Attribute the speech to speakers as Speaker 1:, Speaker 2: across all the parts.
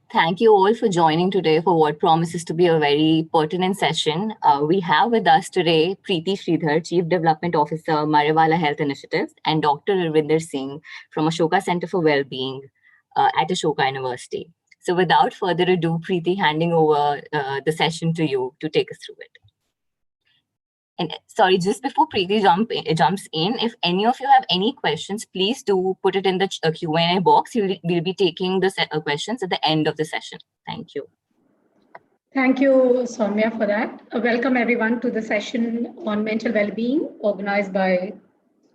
Speaker 1: Thank you all for joining today for what promises to be a very pertinent session. We have with us today Preeti Sridhar, Chief Development Officer, Mariwala Health Initiatives, and Dr. Ravinder Singh from Ashoka Center for Wellbeing at Ashoka University. So without further ado, Preeti, handing over the session to you to take us through it. And sorry, just before Preeti jumps in, if any of you have any questions, please do put it in the Q&A box. We'll be taking the questions at the end of the session. Thank you.
Speaker 2: Thank you, Soumya, for that. Welcome everyone to the session on mental well-being organized by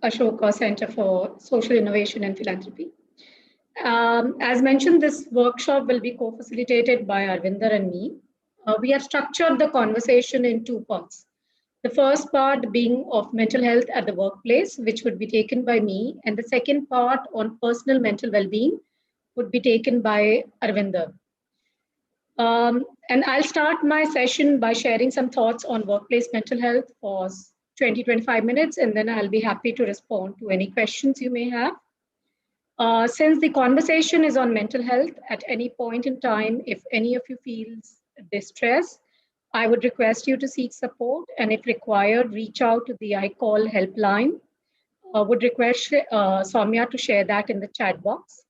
Speaker 2: Ashoka Center for Social Innovation and Philanthropy. As mentioned, this workshop will be co-facilitated by Arvinder and me. We have structured the conversation in two parts. The first part being of mental health at the workplace, which would be taken by me, and the second part on personal mental well-being would be taken by Arvinder. And I'll start my session by sharing some thoughts on workplace mental health for 20-25 minutes, and then I'll be happy to respond to any questions you may have. Since the conversation is on mental health, at any point in time, if any of you feels distress, I would request you to seek support, and if required, reach out to the iCall helpline. I would request Soumya to share that in the chat box.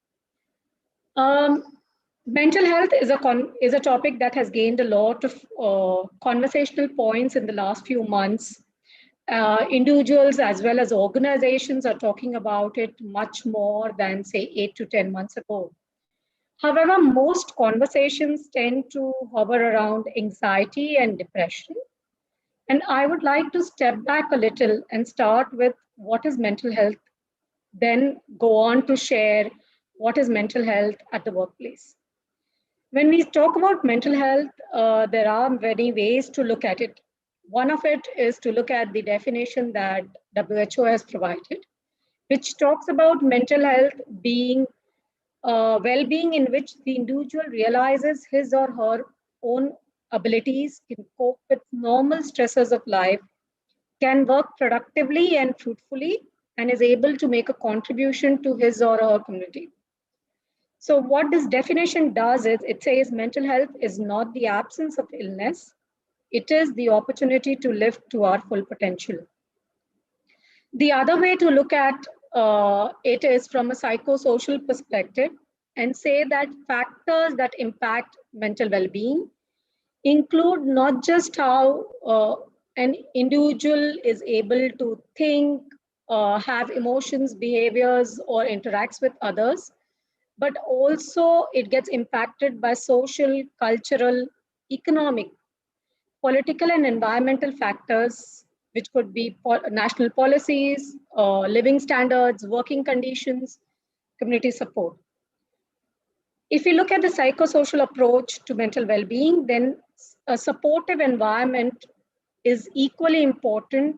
Speaker 2: Mental health is a topic that has gained a lot of conversational points in the last few months. Individuals as well as organizations are talking about it much more than, say, 8 to 10 months ago. However, most conversations tend to hover around anxiety and depression. And I would like to step back a little and start with what is mental health, then go on to share what is mental health at the workplace. When we talk about mental health, there are many ways to look at it. One of it is to look at the definition that WHO has provided, which talks about mental health being well-being in which the individual realizes his or her own abilities, can cope with normal stresses of life, can work productively and fruitfully, and is able to make a contribution to his or her community. So what this definition does is it says mental health is not the absence of illness, it is the opportunity to live to our full potential. The other way to look at it is from a psychosocial perspective and say that factors that impact mental well-being include not just how an individual is able to think, have emotions, behaviors, or interacts with others, but also it gets impacted by social, cultural, economic, political, and environmental factors, which could be national policies, living standards, working conditions, community support. If we look at the psychosocial approach to mental well-being, then a supportive environment is equally important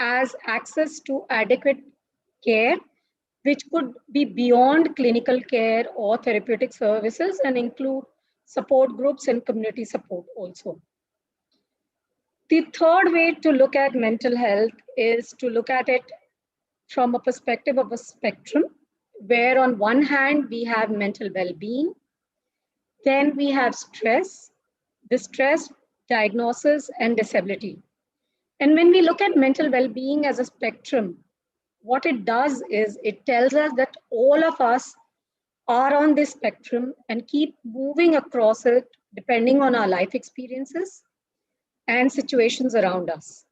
Speaker 2: as access to adequate care, which could be beyond clinical care or therapeutic services and include support groups and community support also. The third way to look at mental health is to look at it from a perspective of a spectrum, where on one hand, we have mental well-being, then we have stress, distress, diagnosis, and disability. And when we look at mental well-being as a spectrum, what it does is it tells us that all of us are on this spectrum and keep moving across it depending on our life experiences and situations around us.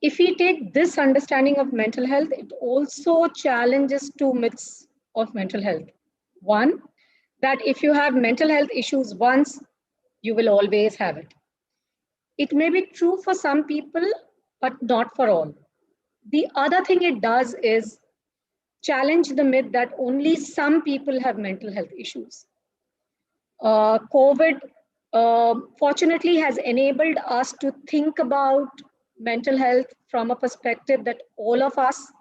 Speaker 2: If we take this understanding of mental health, it also challenges two myths of mental health. One, that if you have mental health issues once, you will always have it. It may be true for some people, but not for all. The other thing it does is challenge the myth that only some people have mental health issues. COVID, fortunately, has enabled us to think about mental health from a perspective that all of us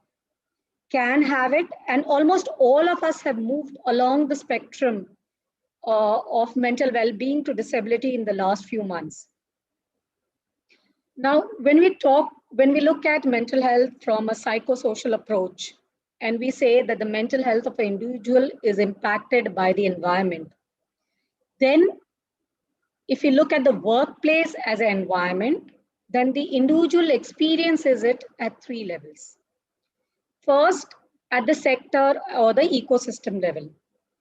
Speaker 2: can have it, and almost all of us have moved along the spectrum of mental well-being to disability in the last few months. Now, when we look at mental health from a psychosocial approach, and we say that the mental health of an individual is impacted by the environment, Then if you look at the workplace as an environment, then the individual experiences it at three levels. First, at the sector or the ecosystem level.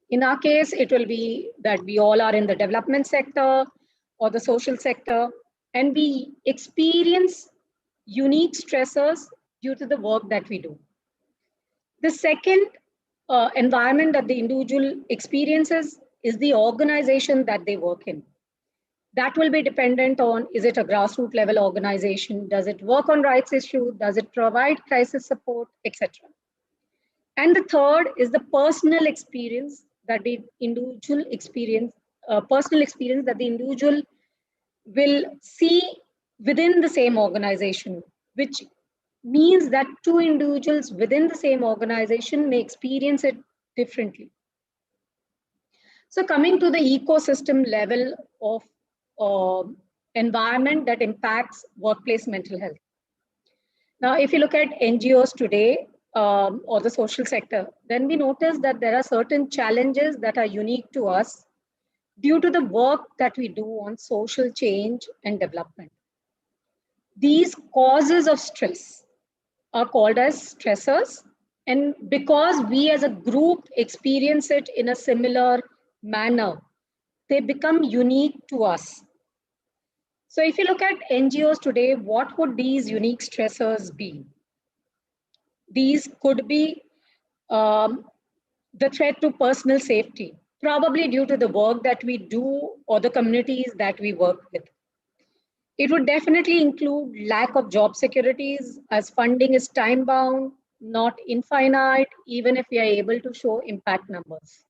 Speaker 2: In our case, it will be that we all are in the development sector or the social sector, and we experience unique stressors due to the work that we do. The second environment that the individual experiences is the organization that they work in. That will be dependent on, is it a grassroots level organization? Does it work on rights issues? Does it provide crisis support, etc.? And the third is the personal experience that the individual experience, personal experience that the individual will see within the same organization, which means that two individuals within the same organization may experience it differently. So coming to the ecosystem level of environment that impacts workplace mental health. Now, if you look at NGOs today or the social sector, then we notice that there are certain challenges that are unique to us due to the work that we do on social change and development. These causes of stress are called as stressors. And because we as a group experience it in a similar manner, they become unique to us. So if you look at NGOs today, what would these unique stressors be? These could be the threat to personal safety, probably due to the work that we do or the communities that we work with. It would definitely include lack of job securities, as funding is time bound, not infinite, even if we are able to show impact numbers.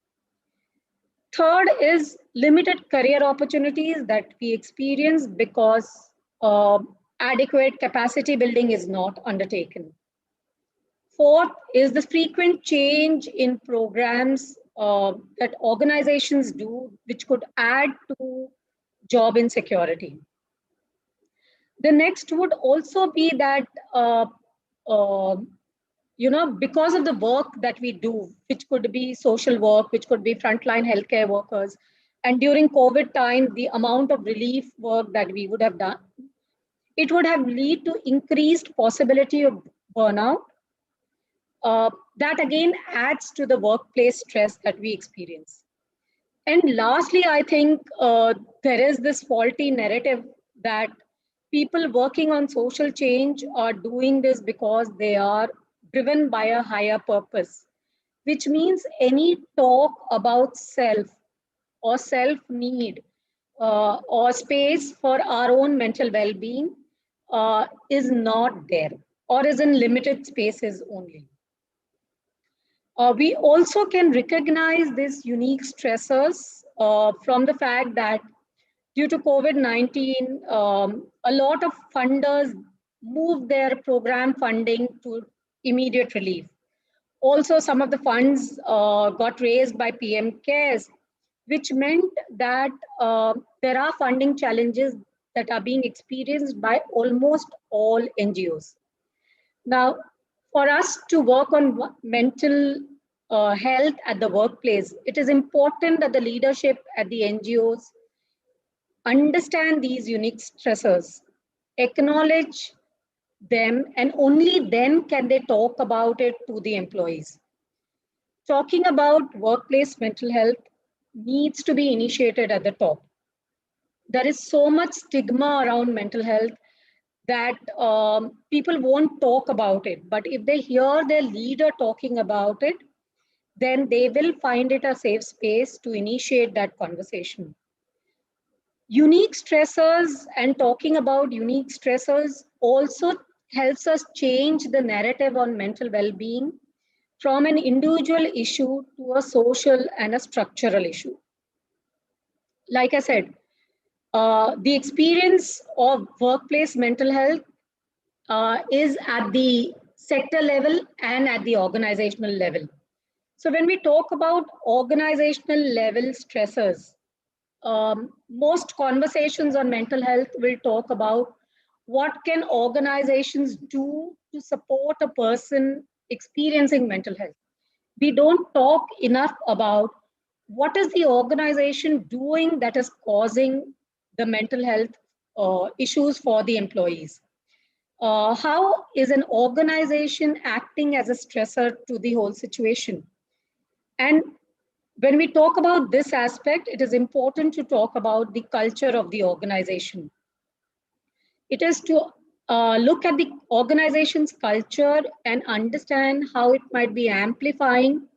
Speaker 2: Third is limited career opportunities that we experience because adequate capacity building is not undertaken. Fourth is the frequent change in programs that organizations do, which could add to job insecurity. The next would also be that, uh, because of the work that we do, which could be social work, which could be frontline healthcare workers, and during COVID time, the amount of relief work that we would have done, it would have led to increased possibility of burnout. That again adds to the workplace stress that we experience. And lastly, I think there is this faulty narrative that people working on social change are doing this because they are driven by a higher purpose, which means any talk about self or self need or space for our own mental well being is not there or is in limited spaces only. We also can recognize these unique stressors from the fact that due to COVID-19, a lot of funders moved their program funding to immediate relief. Also, some of the funds got raised by PM CARES, which meant that there are funding challenges that are being experienced by almost all NGOs. Now, for us to work on mental health at the workplace, it is important that the leadership at the NGOs understand these unique stressors, acknowledge them, and only then can they talk about it to the employees. Talking about workplace mental health needs to be initiated at the top. There is so much stigma around mental health that people won't talk about it. But if they hear their leader talking about it, then they will find it a safe space to initiate that conversation. Unique stressors and talking about unique stressors also helps us change the narrative on mental well-being from an individual issue to a social and a structural issue. Like I said, the experience of workplace mental health is at the sector level and at the organizational level. So when we talk about organizational level stressors, most conversations on mental health will talk about what can organizations do to support a person experiencing mental health. We don't talk enough about what is the organization doing that is causing the mental health issues for the employees? How is an organization acting as a stressor to the whole situation? And when we talk about this aspect, it is important to talk about the culture of the organization. It is to look at the organization's culture and understand how it might be amplifying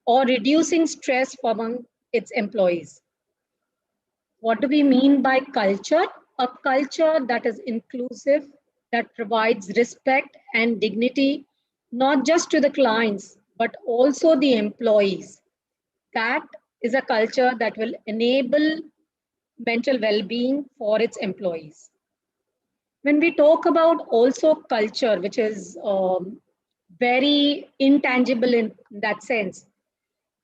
Speaker 2: or reducing stress among its employees. What do we mean by culture? A culture that is inclusive, that provides respect and dignity, not just to the clients, but also the employees. That is a culture that will enable mental well-being for its employees. When we talk about also culture, which is very intangible in that sense,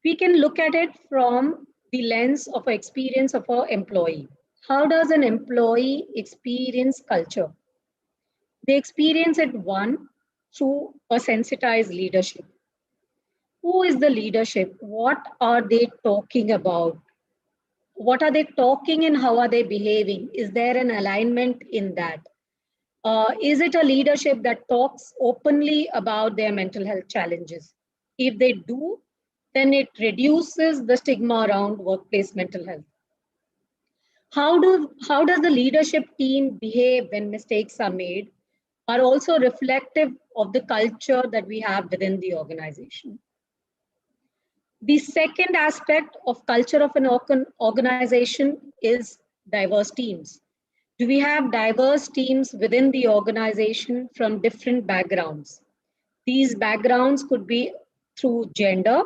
Speaker 2: we can look at it from the lens of an experience of an employee. How does an employee experience culture? They experience it, one, through a sensitized leadership. Who is the leadership? What are they talking about? What are they talking and how are they behaving? Is there an alignment in that? Is it a leadership that talks openly about their mental health challenges? If they do, then it reduces the stigma around workplace mental health. How does the leadership team behave when mistakes are made are also reflective of the culture that we have within the organization. The second aspect of culture of an organization is diverse teams. Do we have diverse teams within the organization from different backgrounds? These backgrounds could be through gender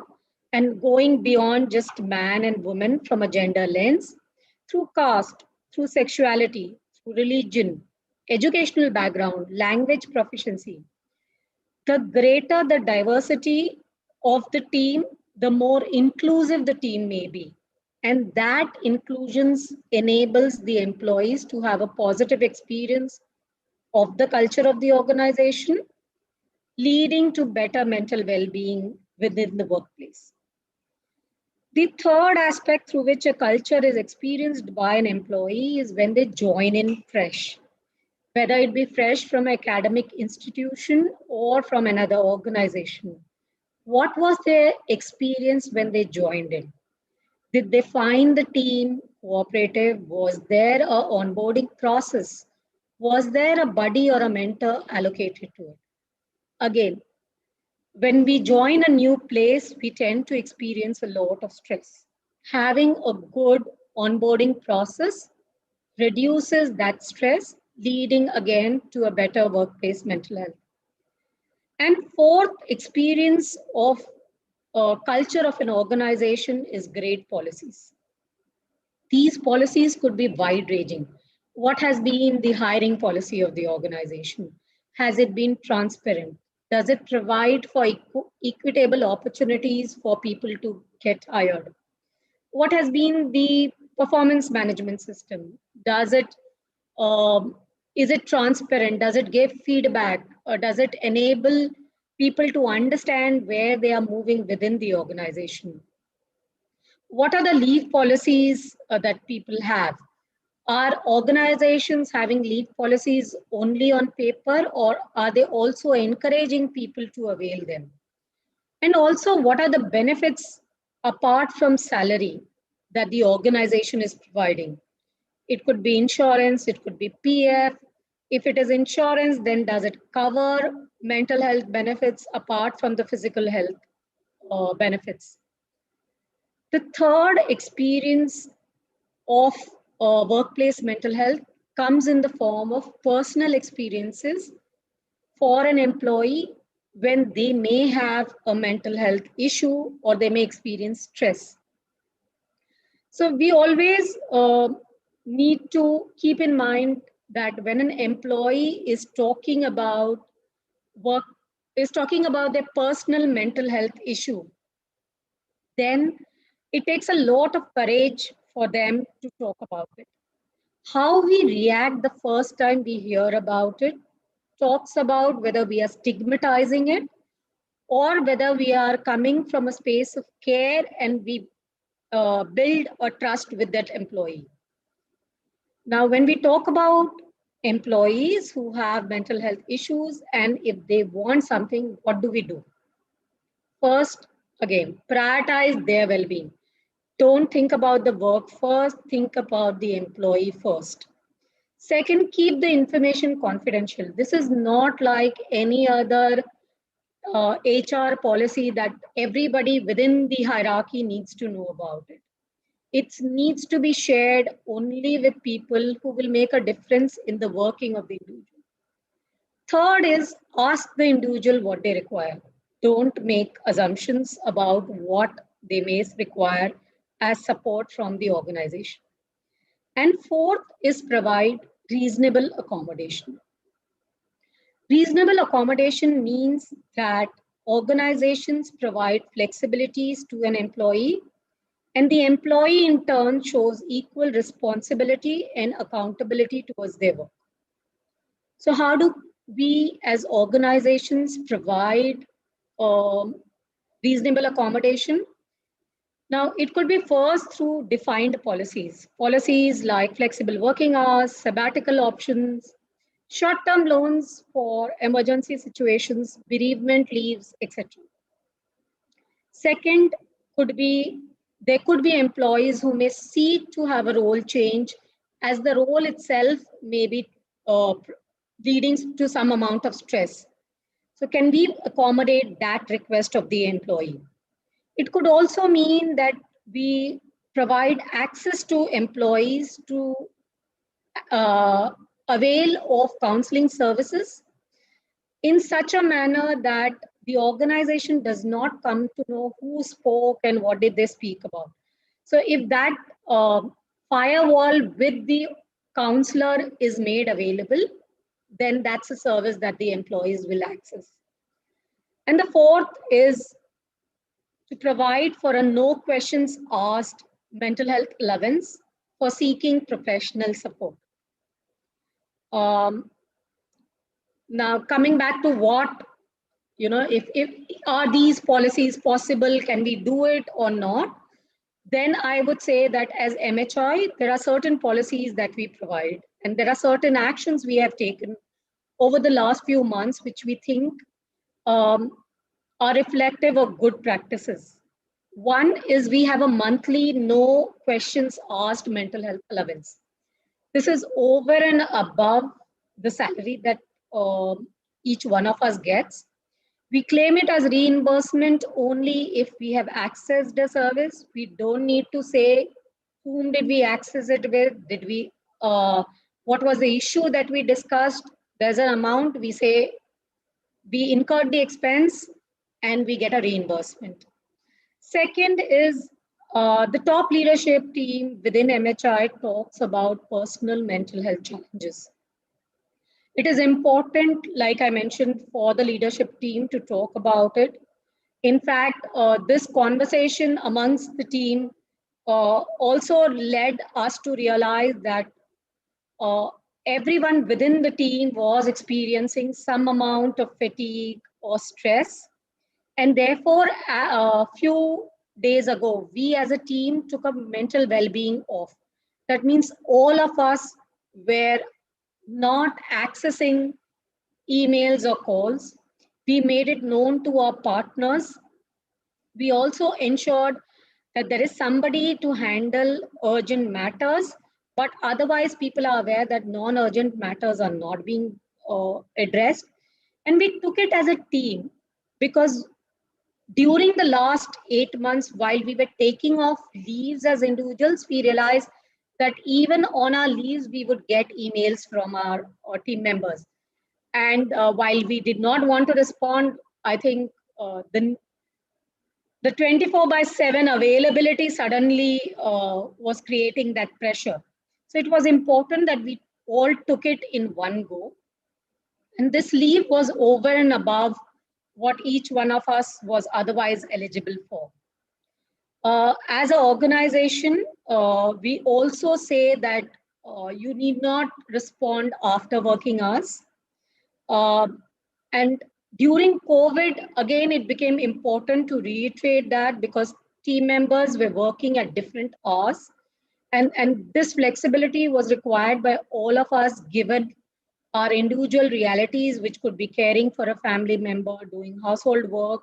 Speaker 2: and going beyond just man and woman from a gender lens, through caste, through sexuality, through religion, educational background, language proficiency. The greater the diversity of the team, the more inclusive the team may be. And that inclusions enables the employees to have a positive experience of the culture of the organization, leading to better mental well-being within the workplace. The third aspect through which a culture is experienced by an employee is when they join in fresh, whether it be fresh from an academic institution or from another organization. What was their experience when they joined in? Did they find the team cooperative? Was there a onboarding process? Was there a buddy or a mentor allocated to it? Again, when we join a new place, we tend to experience a lot of stress. Having a good onboarding process reduces that stress, leading again to a better workplace mental health. And fourth experience of culture of an organization is great policies. These policies could be wide ranging. What has been the hiring policy of the organization? Has it been transparent? Does it provide for equitable opportunities for people to get hired? What has been the performance management system? Um, is it transparent? Does it give feedback? Or does it enable people to understand where they are moving within the organization? What are the leave policies that people have? Are organizations having leave policies only on paper, or are they also encouraging people to avail them? And also, what are the benefits apart from salary that the organization is providing? It could be insurance, it could be PF. If it is insurance, then does it cover mental health benefits apart from the physical health benefits? The third experience of workplace mental health comes in the form of personal experiences for an employee when they may have a mental health issue or they may experience stress. So we always need to keep in mind that when an employee is talking about work, is talking about their personal mental health issue, then it takes a lot of courage for them to talk about it. How we react the first time we hear about it talks about whether we are stigmatizing it or whether we are coming from a space of care and we build a trust with that employee. Now, when we talk about employees who have mental health issues and if they want something, what do we do? First, again, prioritize their well being. Don't think about the work first, think about the employee first. Second, keep the information confidential. This is not like any other HR policy that everybody within the hierarchy needs to know about it. It needs to be shared only with people who will make a difference in the working of the individual. Third is ask the individual what they require. Don't make assumptions about what they may require as support from the organization. And fourth is provide reasonable accommodation. Reasonable accommodation means that organizations provide flexibilities to an employee, and the employee in turn shows equal responsibility and accountability towards their work. So, how do we as organizations provide reasonable accommodation? Now, it could be first through defined policies. Policies like flexible working hours, sabbatical options, short-term loans for emergency situations, bereavement leaves, etc. Second, could be there could be employees who may seek to have a role change as the role itself may be leading to some amount of stress. So can we accommodate that request of the employee? It could also mean that we provide access to employees to uh, avail of counseling services in such a manner that the organization does not come to know who spoke and what did they speak about. So if that firewall with the counselor is made available, then that's a service that the employees will access. And the fourth is to provide for a no questions asked mental health allowance for seeking professional support. Um, Now, coming back to what, if are these policies possible, can we do it or not? Then I would say that as MHI, there are certain policies that we provide, and there are certain actions we have taken over the last few months, which we think um, are reflective of good practices. One is we have a monthly no questions asked mental health allowance. This is over and above the salary that each one of us gets. We claim it as reimbursement only if we have accessed a service. We don't need to say whom did we access it with, what was the issue that we discussed. There's an amount, we say we incurred the expense and we get a reimbursement. Second is the top leadership team within MHI talks about personal mental health challenges. It is important, like I mentioned, for the leadership team to talk about it. In fact, this conversation amongst the team also led us to realize that uh, everyone within the team was experiencing some amount of fatigue or stress. And therefore, a few days ago, we as a team took a mental well-being off. That means all of us were not accessing emails or calls. We made it known to our partners. We also ensured that there is somebody to handle urgent matters, but otherwise people are aware that non-urgent matters are not being addressed. And we took it as a team because during the last 8 months, while we were taking off leaves as individuals, we realized that even on our leaves, we would get emails from our team members. And while we did not want to respond, I think the 24/7 availability suddenly was creating that pressure. So it was important that we all took it in one go. And this leave was over and above what each one of us was otherwise eligible for. As an organization, we also say that you need not respond after working hours. And during COVID, again, it became important to reiterate that because team members were working at different hours. And this flexibility was required by all of us given our individual realities, which could be caring for a family member, doing household work,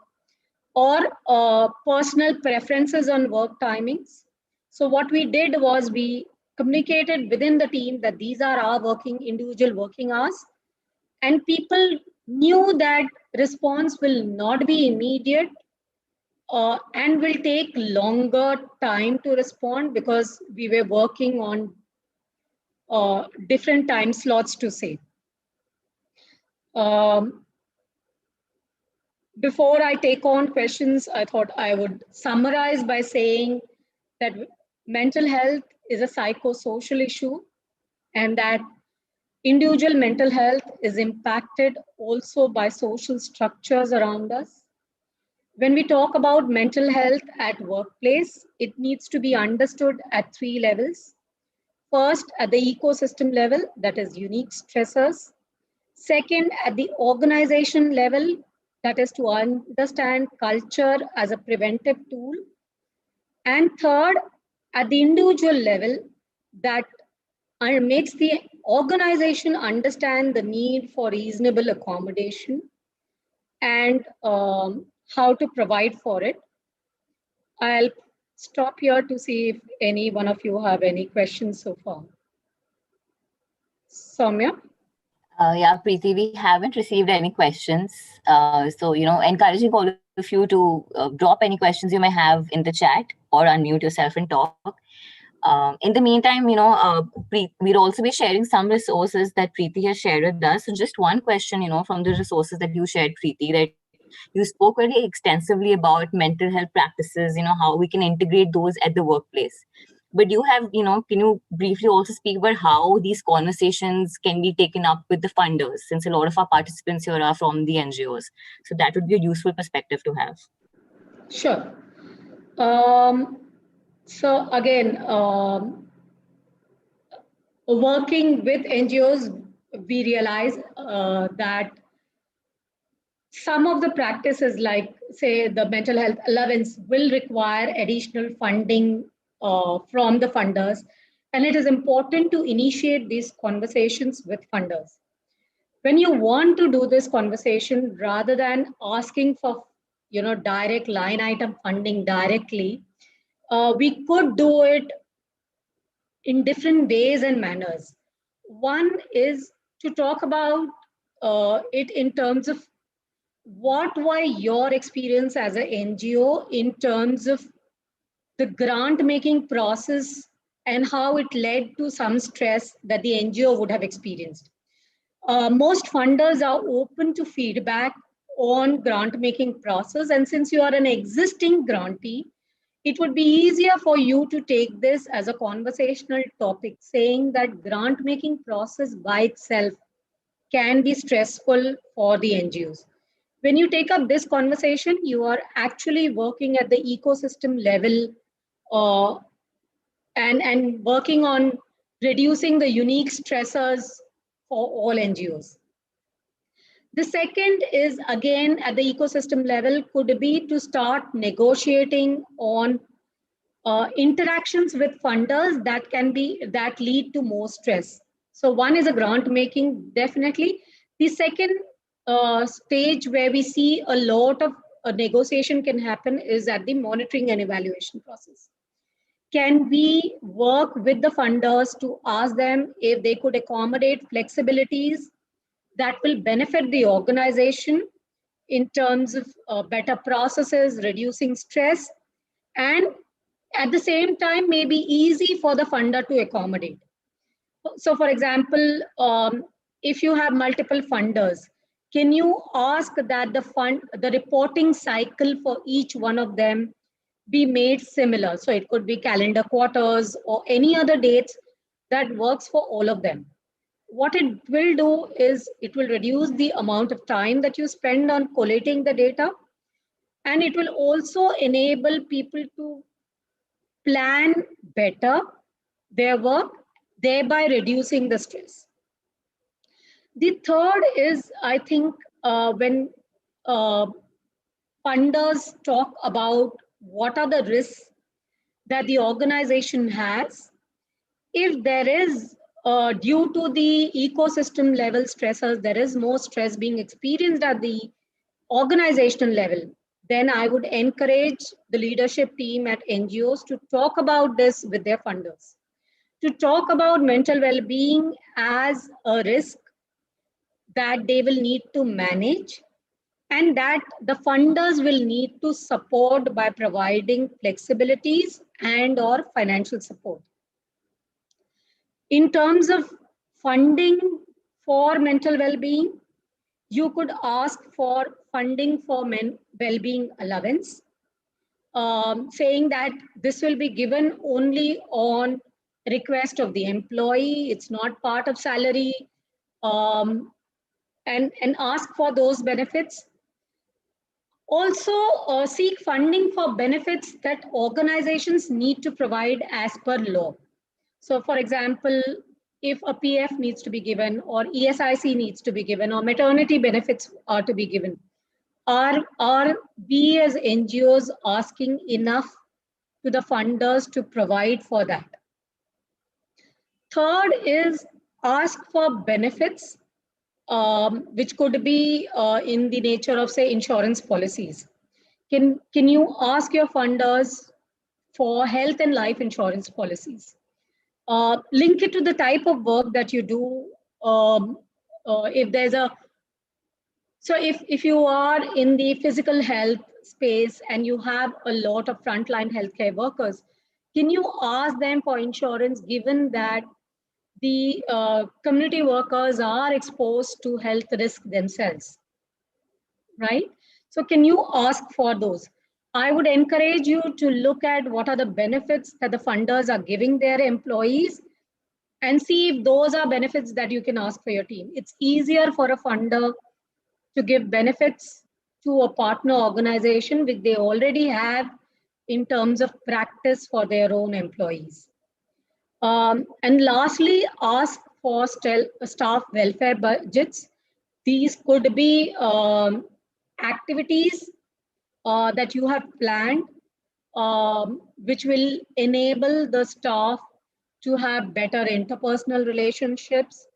Speaker 2: or personal preferences on work timings. So what we did was we communicated within the team that these are our individual working hours, and people knew that response will not be immediate and will take longer time to respond because we were working on different time slots to say. Um, Before I take on questions, I thought I would summarize by saying that mental health is a psychosocial issue and that individual mental health is impacted also by social structures around us. When we talk about mental health at workplace, it needs to be understood at three levels. First, at the ecosystem level, that is unique stressors. Second, at the organization level, that is to understand culture as a preventive tool. And third, at the individual level, that makes the organization understand the need for reasonable accommodation and how to provide for it. I'll stop here to see if any one of you have any questions so far. Soumya?
Speaker 1: Yeah, Preeti, we haven't received any questions. So, encouraging all of you to drop any questions you may have in the chat or unmute yourself and talk. In the meantime, we'll also be sharing some resources that Preeti has shared with us. So just one question, from the resources that you shared, Preeti, that you spoke very extensively about mental health practices, how we can integrate those at the workplace. But you have, can you briefly also speak about how these conversations can be taken up with the funders, since a lot of our participants here are from the NGOs. So that would be a useful perspective to have.
Speaker 2: Sure. So again, working with NGOs, we realize that some of the practices, like say the mental health allowance, will require additional funding from the funders, and it is important to initiate these conversations with funders. When you want to do this conversation, rather than asking for direct line item funding directly, we could do it in different ways and manners. One is to talk about it in terms of what were your experience as an NGO in terms of the grant making process and how it led to some stress that the NGO would have experienced. Most funders are open to feedback on grant making process, and since you are an existing grantee, it would be easier for you to take this as a conversational topic, saying that grant making process by itself can be stressful for the NGOs. When you take up this conversation, you are actually working at the ecosystem level and working on reducing the unique stressors for all NGOs. The second is, again, at the ecosystem level, could be to start negotiating on interactions with funders that lead to more stress. So one is a grant making, definitely. The second stage where we see a lot of negotiation can happen is at the monitoring and evaluation process. Can we work with the funders to ask them if they could accommodate flexibilities that will benefit the organization in terms of better processes, reducing stress, and at the same time may be easy for the funder to accommodate. So for example, if you have multiple funders, can you ask that the reporting cycle for each one of them be made similar? So it could be calendar quarters or any other dates that works for all of them. What it will do is it will reduce the amount of time that you spend on collating the data, and it will also enable people to plan better their work, thereby reducing the stress. The third is, I think, when funders talk about what are the risks that the organization has. If there is, due to the ecosystem level stressors, there is more stress being experienced at the organizational level, then I would encourage the leadership team at NGOs to talk about this with their funders, to talk about mental well-being as a risk that they will need to manage, and that the funders will need to support by providing flexibilities and or financial support. In terms of funding for mental well-being, you could ask for funding for well-being allowance, saying that this will be given only on request of the employee. It's not part of salary, um, and ask for those benefits. Also, seek funding for benefits that organizations need to provide as per law. So, for example, if a PF needs to be given, or ESIC needs to be given, or maternity benefits are to be given, are we as NGOs asking enough to the funders to provide for that? Third is ask for benefits, which could be in the nature of, say, insurance policies. Can you ask your funders for health and life insurance policies? Link it to the type of work that you do. If there's a So if you are in the physical health space and you have a lot of frontline healthcare workers, can you ask them for insurance, given that the community workers are exposed to health risk themselves, right? So can you ask for those? I would encourage you to look at what are the benefits that the funders are giving their employees, and see if those are benefits that you can ask for your team. It's easier for a funder to give benefits to a partner organization which they already have in terms of practice for their own employees. And lastly, ask for staff welfare budgets. These could be activities that you have planned, which will enable the staff to have better interpersonal relationships,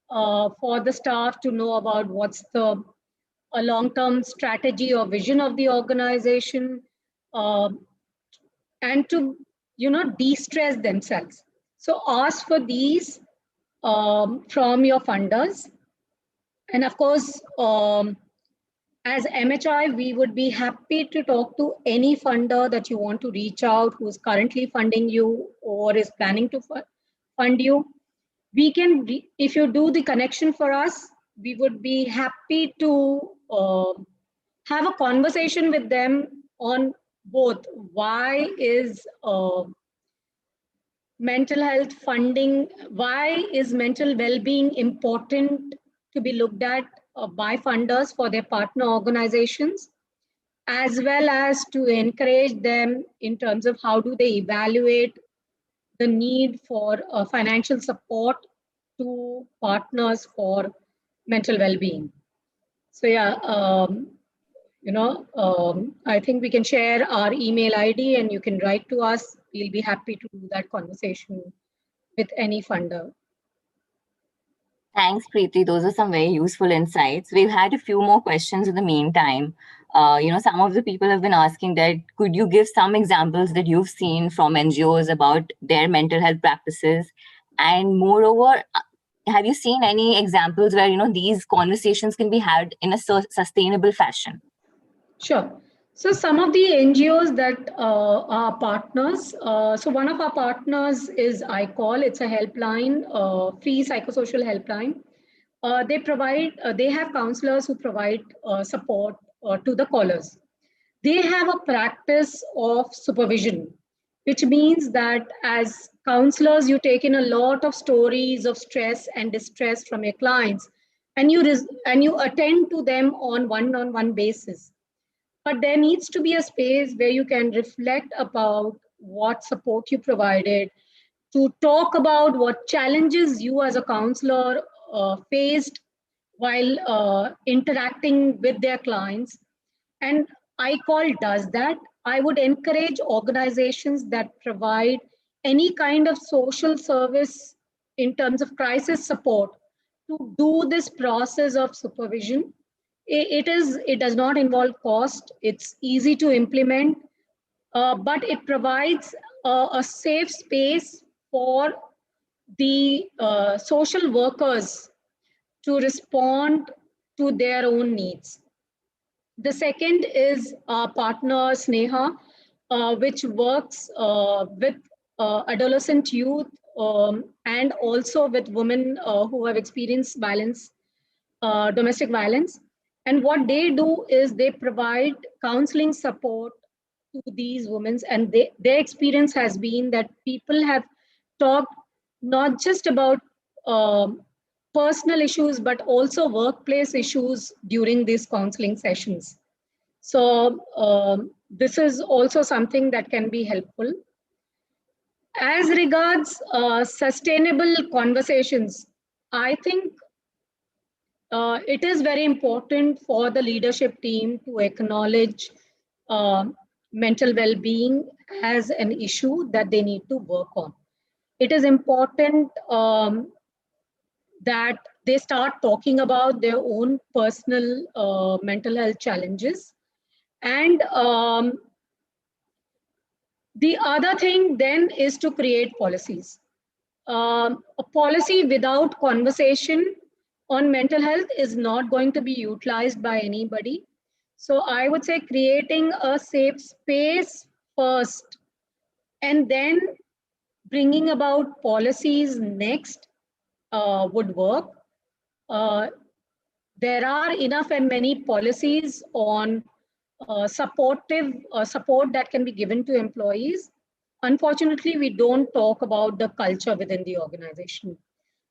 Speaker 2: for the staff to know about what's the a long-term strategy or vision of the organization, uh, and to de-stress themselves. So ask for these from your funders. And of course, as MHI, we would be happy to talk to any funder that you want to reach out, who is currently funding you or is planning to fund you. We can, if you do the connection for us, we would be happy to have a conversation with them on both why is mental health funding, why is mental well-being important to be looked at by funders for their partner organizations, as well as to encourage them in terms of how do they evaluate the need for financial support to partners for mental well-being. So yeah, I think we can share our email ID and you can write to us. We'll be happy to do that conversation with any funder.
Speaker 1: Thanks, Preeti. Those are some very useful insights. We've had a few more questions in the meantime. Some of the people have been asking that, could you give some examples that you've seen from NGOs about their mental health practices? And moreover, have you seen any examples where, these conversations can be had in a sustainable fashion?
Speaker 2: Sure. So some of the NGOs that are partners, so one of our partners is iCall. It's a helpline, free psychosocial helpline. They have counselors who provide support to the callers. They have a practice of supervision, which means that as counselors, you take in a lot of stories of stress and distress from your clients, and you attend to them on one-on-one basis. But there needs to be a space where you can reflect about what support you provided, to talk about what challenges you as a counselor faced while interacting with their clients, and ICOL does that. I would encourage organizations that provide any kind of social service in terms of crisis support to do this process of supervision. It does not involve cost. It's easy to implement, but it provides a safe space for the social workers to respond to their own needs. The second is our partner Sneha, which works with adolescent youth and also with women who have experienced violence, domestic violence. And what they do is they provide counseling support to these women, and their experience has been that people have talked not just about personal issues, but also workplace issues during these counseling sessions. So this is also something that can be helpful. As regards sustainable conversations, I think it is very important for the leadership team to acknowledge uh, mental well-being as an issue that they need to work on. It is important that they start talking about their own personal mental health challenges. And the other thing then is to create policies. A policy without conversation on mental health is not going to be utilized by anybody. So I would say creating a safe space first, and then bringing about policies next would work. There are enough and many policies on supportive support that can be given to employees. Unfortunately, we don't talk about the culture within the organization.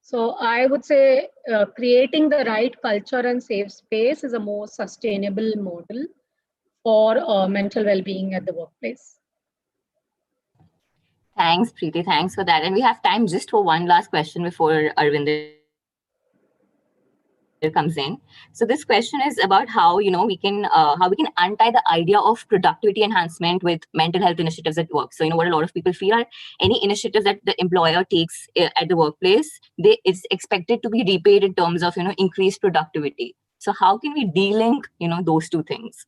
Speaker 2: So I would say creating the right culture and safe space is a more sustainable model for mental well-being at the workplace.
Speaker 1: Thanks, Preeti. Thanks for that. And we have time just for one last question before Arvinder comes in. So this question is about how we can untie the idea of productivity enhancement with mental health initiatives at work. So what a lot of people feel are any initiatives that the employer takes at the workplace, it's expected to be repaid in terms of increased productivity. So how can we de-link those two things?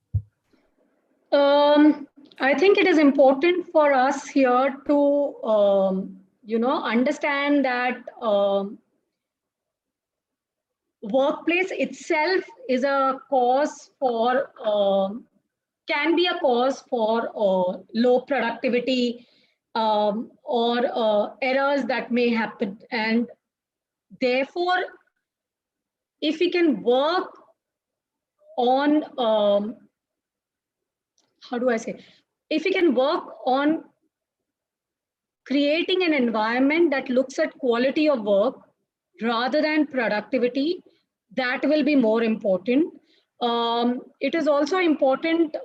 Speaker 2: I think it is important for us here to, understand that workplace itself is a cause for, can be a cause for low productivity or errors that may happen. And therefore, if we can work on, how do I say, if we can work on creating an environment that looks at quality of work rather than productivity, that will be more important. It is also important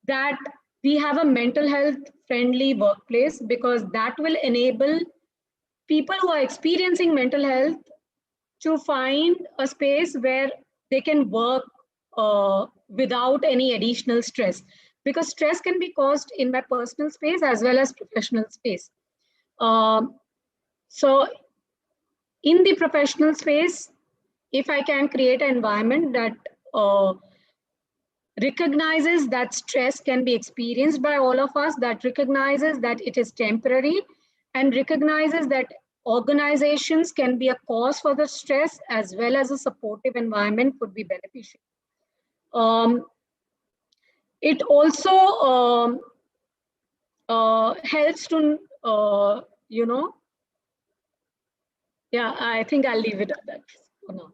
Speaker 2: that we have a mental health friendly workplace, because that will enable people who are experiencing mental health to find a space where they can work without any additional stress, because stress can be caused in my personal space as well as professional space. So in the professional space, if I can create an environment that recognizes that stress can be experienced by all of us, that recognizes that it is temporary, and recognizes that organizations can be a cause for the stress as well as a supportive environment would be beneficial. It also helps to, yeah, I think I'll leave it at that for now.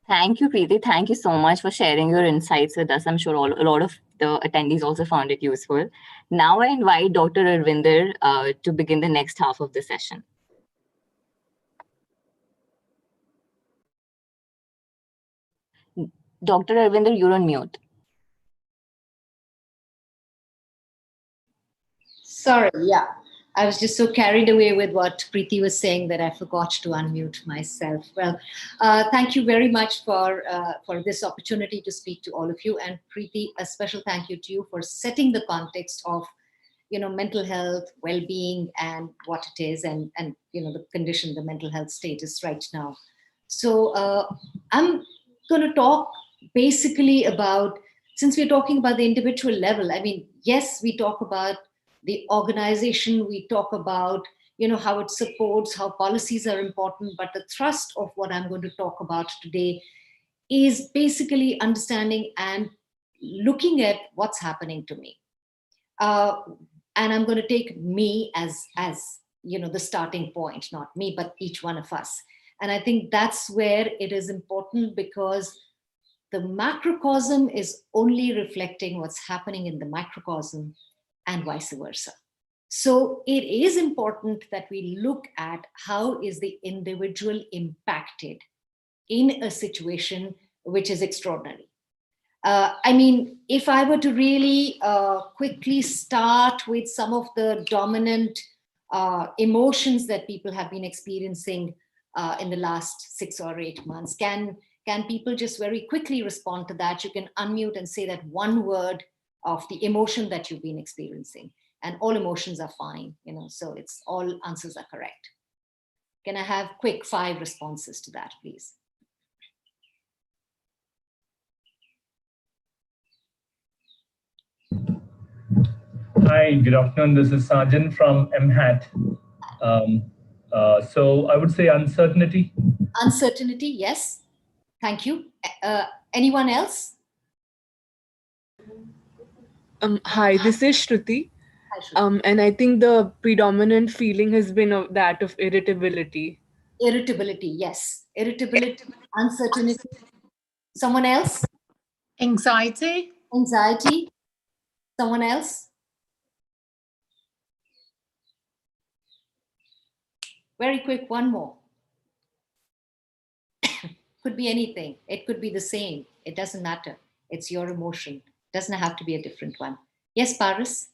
Speaker 1: Thank you, Preeti. Thank you so much for sharing your insights with us. I'm sure a lot of the attendees also found it useful. Now I invite Dr. Arvinder to begin the next half of the session. Dr. Arvinder, you're on mute.
Speaker 3: Sorry, yeah. I was just so carried away with what Preeti was saying that I forgot to unmute myself. Well, thank you very much for this opportunity to speak to all of you. And Preeti, a special thank you to you for setting the context of, mental health, well-being, and what it is, and the condition, the mental health status right now. So I'm going to talk basically about, since we're talking about the individual level, I mean, yes, we talk about the organization, we talk about, how it supports, how policies are important, but the thrust of what I'm going to talk about today is basically understanding and looking at what's happening to me. And I'm going to take me as the starting point, not me, but each one of us. And I think that's where it is important, because the macrocosm is only reflecting what's happening in the microcosm and vice versa. So it is important that we look at how is the individual impacted in a situation which is extraordinary. I mean, if I were to really quickly start with some of the dominant emotions that people have been experiencing in the last 6 or 8 months, can people just very quickly respond to that? You can unmute and say that one word of the emotion that you've been experiencing, and all emotions are fine, so it's all answers are correct. Can I have quick 5 responses to that, please?
Speaker 4: Hi, good afternoon. This is Sajan from MHAT. So I would say uncertainty.
Speaker 3: Uncertainty, yes. Thank you. Anyone else?
Speaker 5: Hi, this is Shruti.
Speaker 3: Hi, Shruti.
Speaker 5: And I think the predominant feeling has been that of irritability.
Speaker 3: Irritability, yes. Irritability, uncertainty. Someone else?
Speaker 6: Anxiety.
Speaker 3: Anxiety. Someone else? Very quick, one more. Could be anything. It could be the same. It doesn't matter. It's your emotion. It doesn't have to be a different one. Yes, Paris?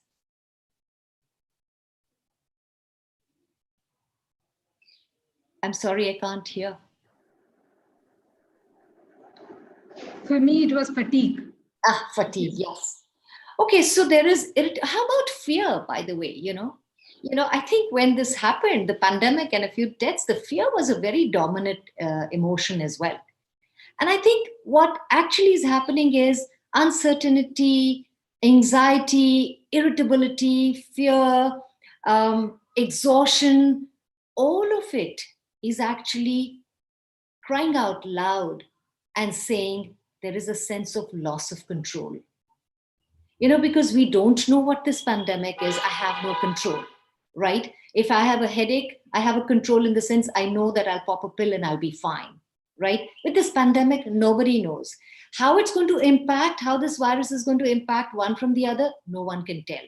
Speaker 3: I'm sorry, I can't hear.
Speaker 2: For me, it was fatigue.
Speaker 3: Fatigue, yes. Okay, so there is, how about fear, by the way, I think when this happened, the pandemic and a few deaths, the fear was a very dominant emotion as well. And I think what actually is happening is uncertainty, anxiety, irritability, fear, exhaustion, all of it is actually crying out loud and saying there is a sense of loss of control. Because we don't know what this pandemic is, I have no control, right? If I have a headache, I have a control in the sense I know that I'll pop a pill and I'll be fine, right? With this pandemic, nobody knows. How it's going to impact, how this virus is going to impact one from the other, no one can tell.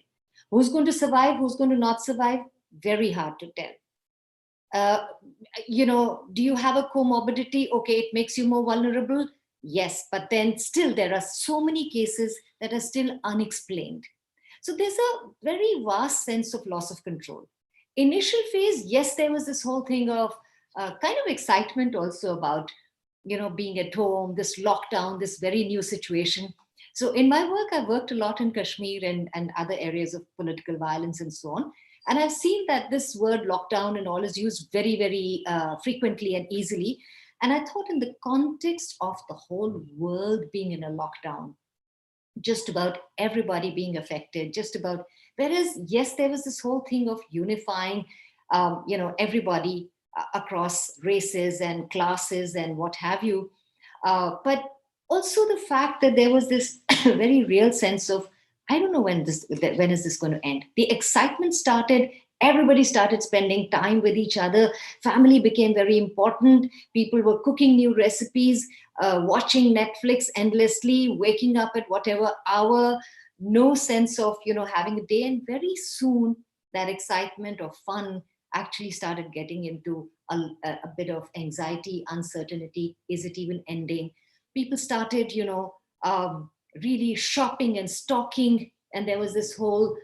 Speaker 3: Who's going to survive, who's going to not survive? Very hard to tell. Do you have a comorbidity? Okay, it makes you more vulnerable. Yes, but then still there are so many cases that are still unexplained. So there's a very vast sense of loss of control. Initial phase, yes, there was this whole thing of kind of excitement also about, being at home, this lockdown, this very new situation. So in my work, I've worked a lot in Kashmir and other areas of political violence and so on. And I've seen that this word lockdown and all is used very, very frequently and easily. And I thought in the context of the whole world being in a lockdown, just about everybody being affected, just about, whereas, yes, there was this whole thing of unifying, everybody across races and classes and what have you. But also the fact that there was this very real sense of, I don't know when is this going to end? The excitement started. Everybody started spending time with each other. Family became very important. People were cooking new recipes, watching Netflix endlessly, waking up at whatever hour, no sense of, having a day. And very soon that excitement or fun actually started getting into a bit of anxiety, uncertainty. Is it even ending? People started, really shopping and stocking. And there was this whole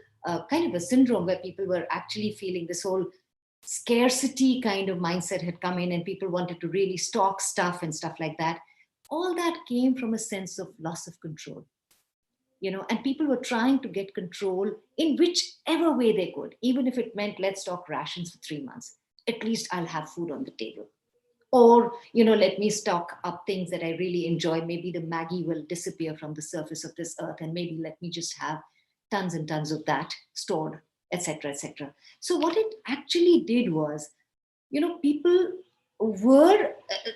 Speaker 3: kind of a syndrome where people were actually feeling this whole scarcity kind of mindset had come in, and people wanted to really stock stuff and stuff like that. All that came from a sense of loss of control, and people were trying to get control in whichever way they could, even if it meant let's stock rations for 3 months. At least I'll have food on the table. Or, let me stock up things that I really enjoy. Maybe the Maggie will disappear from the surface of this earth, and maybe let me just have tons and tons of that stored, etc., etc. So what it actually did was, people were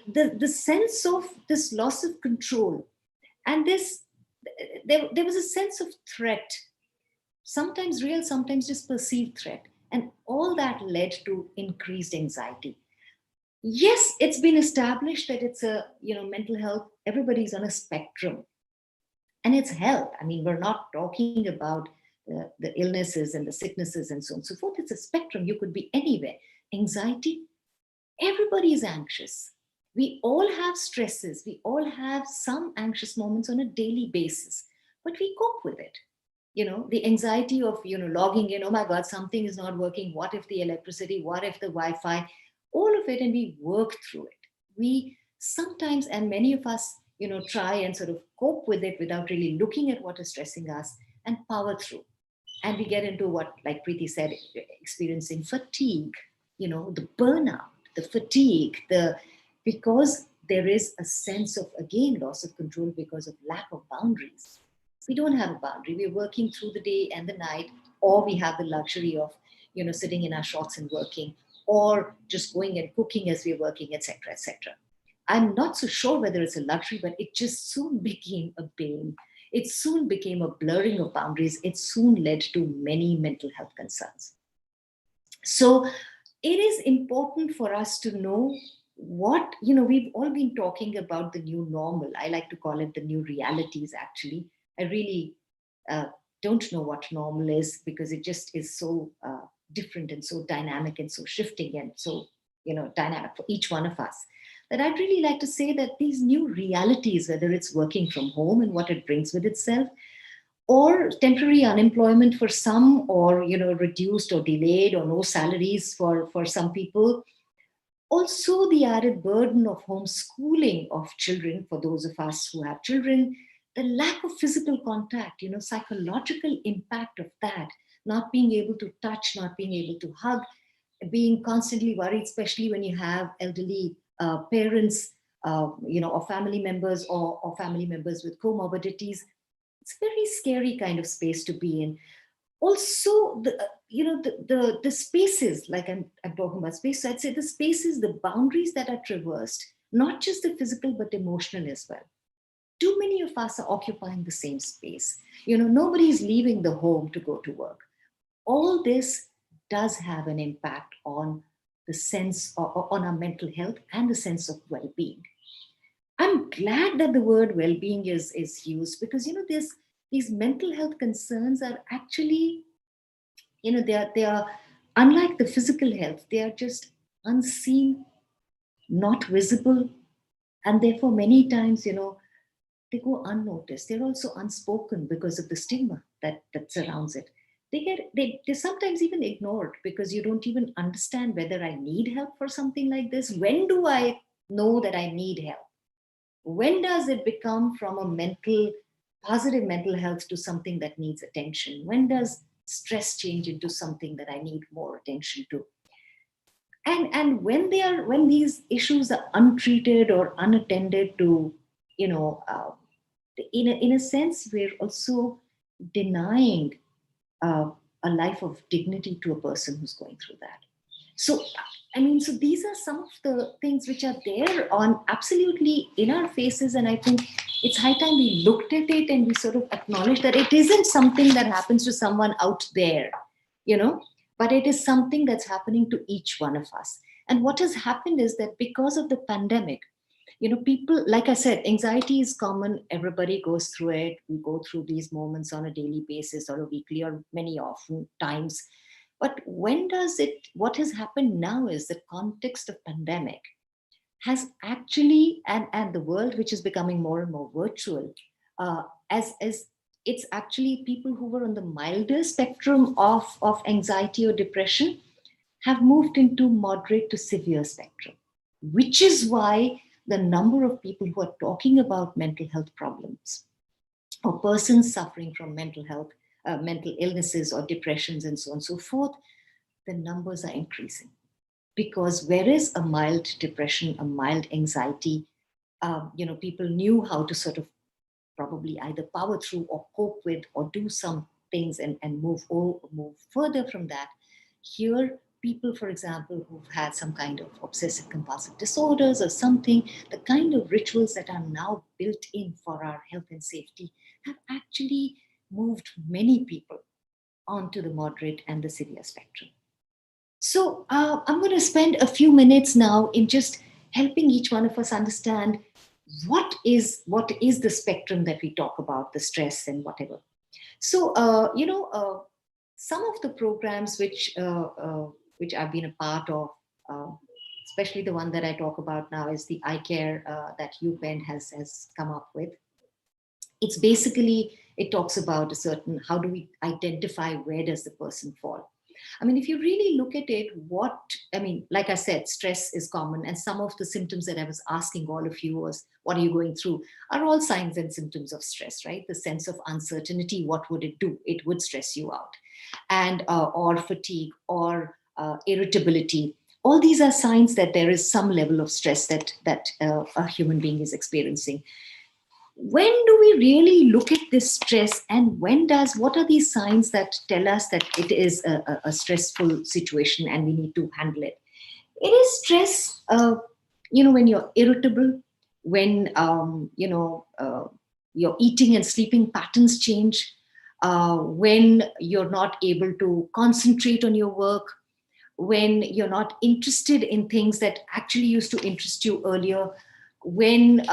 Speaker 3: the sense of this loss of control, and there was a sense of threat, sometimes real, sometimes just perceived threat, and all that led to increased anxiety. Yes, it's been established that it's a, mental health, everybody's on a spectrum, and it's health. I mean, we're not talking about the illnesses and the sicknesses and so on and so forth. It's a spectrum. You could be anywhere. Anxiety, everybody is anxious. We all have stresses. We all have some anxious moments on a daily basis, but we cope with it. The anxiety of, logging in, oh my God, something is not working. What if the electricity, what if the Wi-Fi, all of it, and we work through it. We sometimes, and many of us, try and sort of cope with it without really looking at what is stressing us and power through. And we get into what, like Preeti said, experiencing fatigue, the burnout, the fatigue, because there is a sense of, again, loss of control because of lack of boundaries. We don't have a boundary. We're working through the day and the night, or we have the luxury of, sitting in our shorts and working, or just going and cooking as we're working, etc., etc. I'm not so sure whether it's a luxury, but it just soon became a bane. It soon became a blurring of boundaries. It soon led to many mental health concerns. So it is important for us to know what, we've all been talking about the new normal. I like to call it the new realities, actually. I really don't know what normal is, because it just is so different and so dynamic and so shifting and so, dynamic for each one of us, that I'd really like to say that these new realities, whether it's working from home and what it brings with itself, or temporary unemployment for some, or, reduced or delayed or no salaries for some people, also the added burden of homeschooling of children for those of us who have children, the lack of physical contact, psychological impact of that, not being able to touch, not being able to hug, being constantly worried, especially when you have elderly parents, or family members, or family members with comorbidities. It's a very scary kind of space to be in. Also, the spaces, like I'm talking about space, so I'd say the spaces, the boundaries that are traversed, not just the physical, but emotional as well. Too many of us are occupying the same space. Nobody's leaving the home to go to work. All this does have an impact on the sense, or on our mental health and the sense of well-being. I'm glad that the word well-being is used, because these mental health concerns are actually, they are unlike the physical health. They are just unseen, not visible, and therefore many times, they go unnoticed. They're also unspoken because of the stigma that surrounds it. They're sometimes even ignored, because you don't even understand whether I need help for something like this. When do I know that I need help? When does it become from a positive mental health to something that needs attention? When does stress change into something that I need more attention to? And when these issues are untreated or unattended to, in a sense, we're also denying a life of dignity to a person who's going through that. So, so these are some of the things which are there on absolutely in our faces. And I think it's high time we looked at it and we sort of acknowledged that it isn't something that happens to someone out there, but it is something that's happening to each one of us. And what has happened is that because of the pandemic, people, like I said, anxiety is common. Everybody goes through it. We go through these moments on a daily basis, or a weekly, or many often times. But what has happened now is the context of pandemic has actually, and the world which is becoming more and more virtual, as it's actually people who were on the milder spectrum of anxiety or depression have moved into moderate to severe spectrum, which is why the number of people who are talking about mental health problems or persons suffering from mental health, mental illnesses or depressions and so on and so forth, the numbers are increasing. Because whereas a mild depression, a mild anxiety, people knew how to sort of probably either power through or cope with or do some things and move further from that. Here, people, for example, who've had some kind of obsessive compulsive disorders or something, the kind of rituals that are now built in for our health and safety have actually moved many people onto the moderate and the severe spectrum. So I'm going to spend a few minutes now in just helping each one of us understand what is the spectrum that we talk about, the stress and whatever. So some of the programs which I've been a part of, especially the one that I talk about now, is the iCare that UPenn has come up with. It's basically, it talks about a certain, how do we identify where does the person fall? I mean, if you really look at it, like I said, stress is common. And some of the symptoms that I was asking all of you was, what are you going through, are all signs and symptoms of stress, right? The sense of uncertainty, what would it do? It would stress you out. And, or fatigue or irritability. All these are signs that there is some level of stress that a human being is experiencing. When do we really look at this stress, and what are these signs that tell us that it is a stressful situation and we need to handle it? It is stress, when you're irritable, when, your eating and sleeping patterns change, when you're not able to concentrate on your work, when you're not interested in things that actually used to interest you earlier, when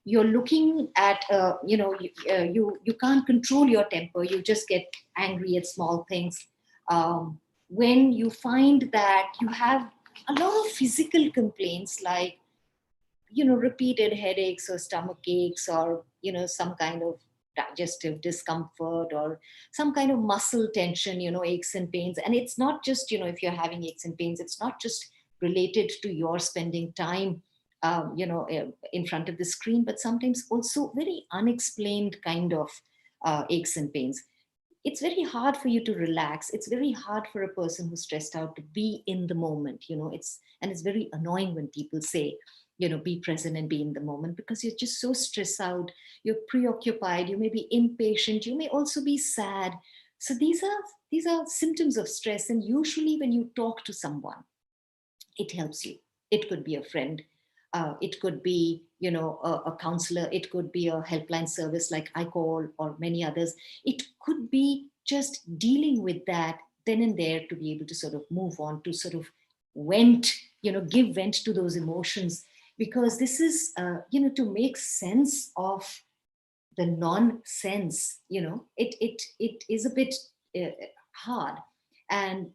Speaker 3: you're looking at, you can't control your temper, you just get angry at small things. When you find that you have a lot of physical complaints like, repeated headaches or stomach aches or, some kind of digestive discomfort or some kind of muscle tension, aches and pains. And it's not just, if you're having aches and pains, it's not just related to your spending time in front of the screen, but sometimes also very unexplained kind of aches and pains. It's very hard for you to relax. It's very hard for a person who's stressed out to be in the moment. It's very annoying when people say, be present and be in the moment, because you're just so stressed out. You're preoccupied. You may be impatient. You may also be sad. So these are symptoms of stress. And usually when you talk to someone, it helps you. It could be a friend. It could be, a counselor. It could be a helpline service like I call or many others. It could be just dealing with that then and there to be able to sort of move on, to sort of give vent to those emotions, because this is, to make sense of the nonsense. It is a bit hard. And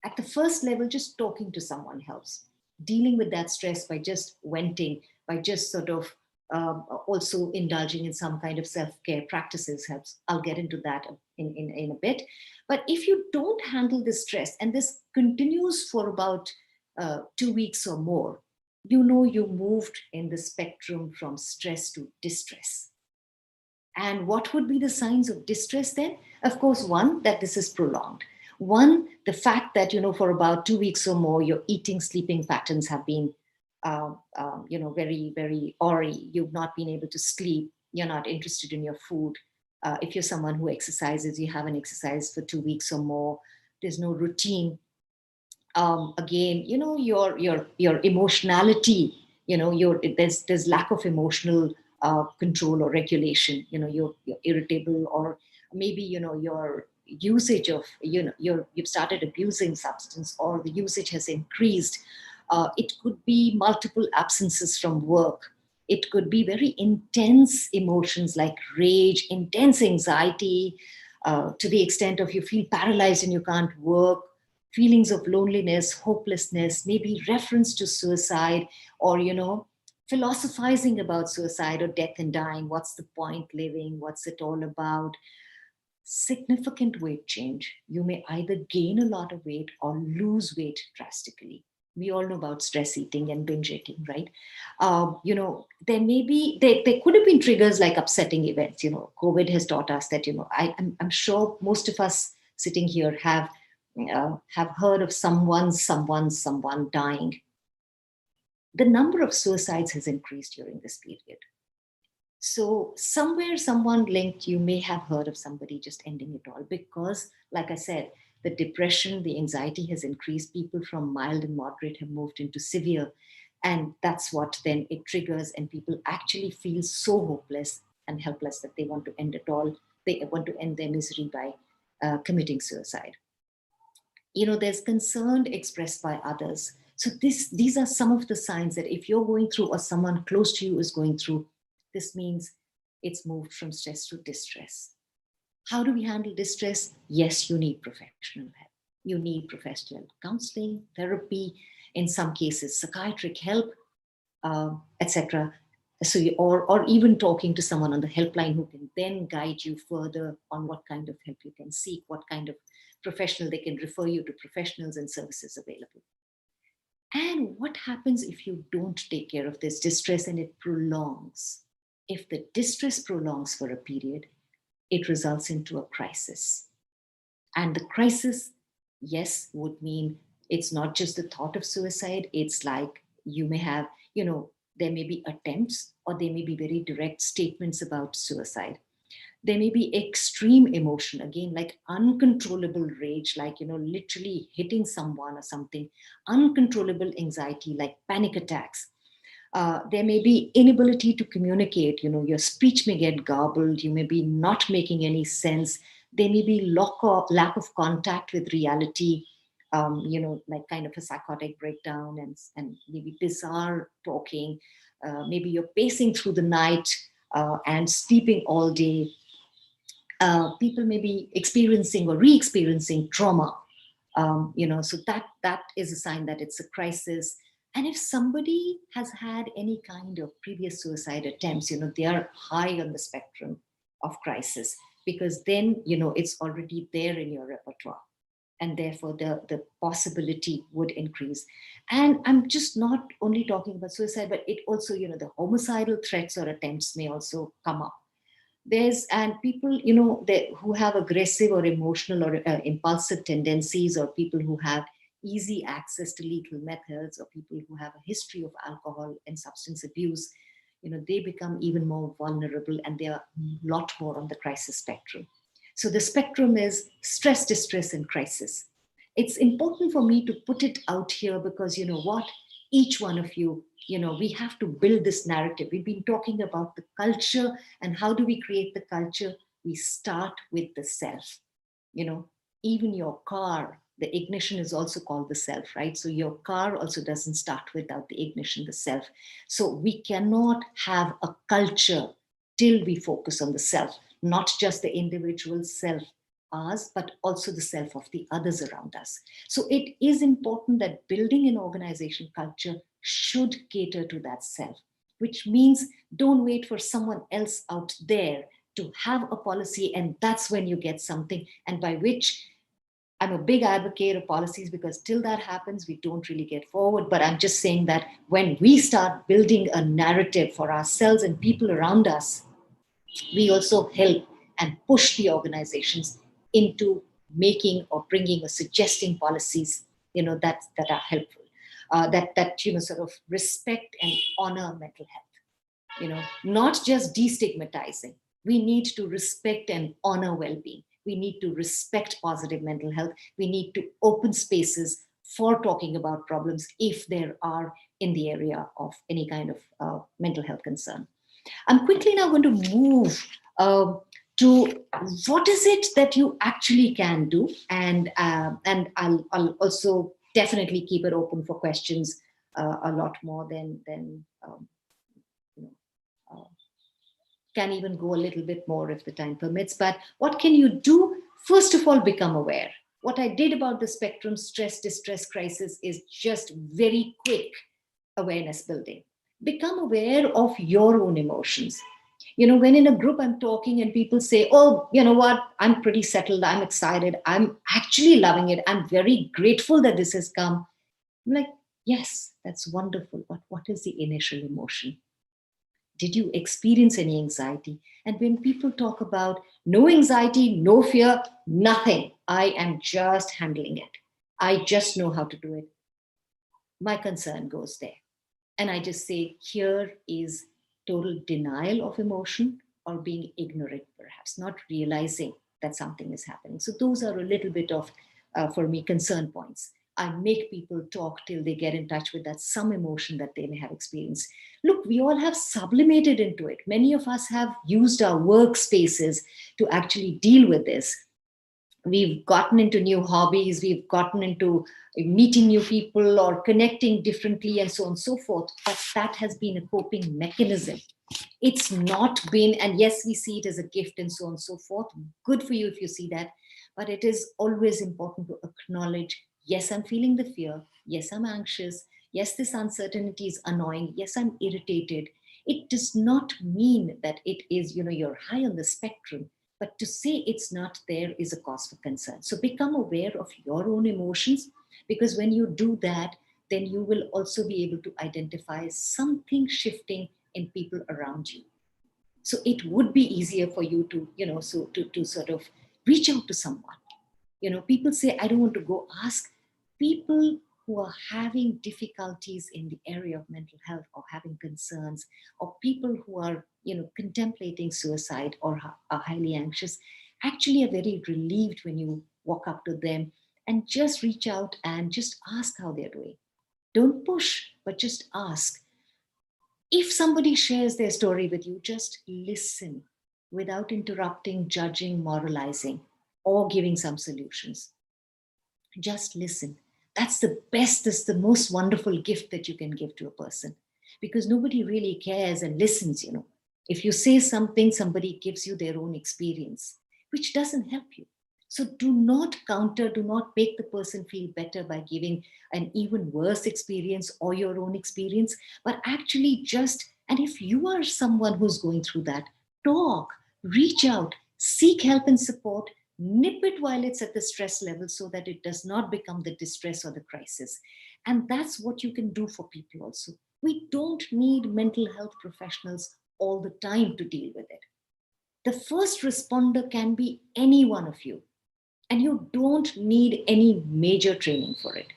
Speaker 3: at the first level, just talking to someone helps. Dealing with that stress by just venting, by just sort of also indulging in some kind of self-care practices helps. I'll get into that in a bit. But if you don't handle this stress, and this continues for about 2 weeks or more, you moved in the spectrum from stress to distress. And what would be the signs of distress then? Of course, one, that this is prolonged. One, the fact that, for about 2 weeks or more, your eating, sleeping patterns have been, very, very awry. You've not been able to sleep. You're not interested in your food. If you're someone who exercises, you haven't exercised for 2 weeks or more. There's no routine. Again, your emotionality, there's lack of emotional control or regulation. You're irritable, or maybe, your usage of, you've started abusing substance, or the usage has increased. It could be multiple absences from work. It could be very intense emotions like rage, intense anxiety, to the extent of you feel paralyzed and you can't work, feelings of loneliness, hopelessness, maybe reference to suicide, or, philosophizing about suicide or death and dying. What's the point living? What's it all about? Significant weight change. You may either gain a lot of weight or lose weight drastically. We all know about stress eating and binge eating, right? There could have been triggers like upsetting events. COVID has taught us that, I'm sure most of us sitting here have heard of someone dying. The number of suicides has increased during this period. So somewhere, someone linked, you may have heard of somebody just ending it all because, like I said, the depression, the anxiety has increased. People from mild and moderate have moved into severe. And that's what then it triggers. And people actually feel so hopeless and helpless that they want to end it all. They want to end their misery by committing suicide. There's concern expressed by others. So these are some of the signs that if you're going through or someone close to you is going through, this means it's moved from stress to distress. How do we handle distress? Yes, you need professional help. You need professional counseling, therapy, in some cases, psychiatric help, etc. So, or even talking to someone on the helpline who can then guide you further on what kind of help you can seek, what kind of professional they can refer you to professionals and services available. And what happens if you don't take care of this distress and it prolongs? If the distress prolongs for a period, it results into a crisis. And the crisis, yes, would mean it's not just the thought of suicide. It's like you may have, there may be attempts or there may be very direct statements about suicide. There may be extreme emotion, again, like uncontrollable rage, like, literally hitting someone or something, uncontrollable anxiety, like panic attacks. There may be inability to communicate, your speech may get garbled, you may be not making any sense. There may be lack of contact with reality, like kind of a psychotic breakdown and maybe bizarre talking. Maybe you're pacing through the night and sleeping all day. People may be experiencing or re-experiencing trauma. So that is a sign that it's a crisis. And if somebody has had any kind of previous suicide attempts, they are high on the spectrum of crisis, because then, it's already there in your repertoire. And therefore the possibility would increase. And I'm just not only talking about suicide, but it also, the homicidal threats or attempts may also come up. And people, who have aggressive or emotional or impulsive tendencies, or people who have easy access to legal methods, or people who have a history of alcohol and substance abuse, they become even more vulnerable, and they are a lot more on the crisis spectrum. So the spectrum is stress, distress, and crisis. It's important for me to put it out here because each one of you, we have to build this narrative. We've been talking about the culture and how do we create the culture? We start with the self. Even your car, the ignition is also called the self, right? So your car also doesn't start without the ignition, the self. So we cannot have a culture till we focus on the self, not just the individual self, ours, but also the self of the others around us. So it is important that building an organization culture should cater to that self, which means don't wait for someone else out there to have a policy, and that's when you get something. And by which I'm a big advocate of policies, because till that happens, we don't really get forward. But I'm just saying that when we start building a narrative for ourselves and people around us, we also help and push the organizations into making or bringing or suggesting policies, that are helpful, that sort of respect and honor mental health. Not just destigmatizing. We need to respect and honor well-being. We need to respect positive mental health. We need to open spaces for talking about problems if there are in the area of any kind of mental health concern. I'm quickly now going to move to what is it that you actually can do, and I'll also definitely keep it open for questions a lot more than can even go a little bit more if the time permits. But what can you do? First of all, become aware. What I did about the spectrum, stress, distress, crisis, is just very quick awareness building. Become aware of your own emotions. When in a group I'm talking and people say, oh, you know what, I'm pretty settled, I'm excited, I'm actually loving it, I'm very grateful that this has come. I'm like, yes, that's wonderful. But what is the initial emotion? Did you experience any anxiety? And when people talk about no anxiety, no fear, nothing, I am just handling it, I just know how to do it, my concern goes there. And I just say, here is total denial of emotion or being ignorant, perhaps, not realizing that something is happening. So those are a little bit of, for me, concern points. I make people talk till they get in touch with that some emotion that they may have experienced. Look, we all have sublimated into it. Many of us have used our workspaces to actually deal with this. We've gotten into new hobbies, we've gotten into meeting new people or connecting differently and so on and so forth. But that has been a coping mechanism. It's not been, and yes, we see it as a gift and so on and so forth. Good for you if you see that. But it is always important to acknowledge, yes, I'm feeling the fear. Yes, I'm anxious. Yes, this uncertainty is annoying. Yes, I'm irritated. It does not mean that it is, you're high on the spectrum. But to say it's not there is a cause for concern. So become aware of your own emotions, because when you do that, then you will also be able to identify something shifting in people around you. So it would be easier for you to, to sort of reach out to someone. People say, I don't want to go ask. People who are having difficulties in the area of mental health or having concerns, or people who are, contemplating suicide or are highly anxious, actually are very relieved when you walk up to them and just reach out and just ask how they're doing. Don't push, but just ask. If somebody shares their story with you, just listen without interrupting, judging, moralizing, or giving some solutions. Just listen. That's the best, that's the most wonderful gift that you can give to a person, because nobody really cares and listens. If you say something, somebody gives you their own experience, which doesn't help you. So do not counter, do not make the person feel better by giving an even worse experience or your own experience, but actually just, and if you are someone who's going through that, talk, reach out, seek help and support, nip it while it's at the stress level so that it does not become the distress or the crisis. And that's what you can do for people also. We don't need mental health professionals all the time to deal with it. The first responder can be any one of you, and you don't need any major training for it.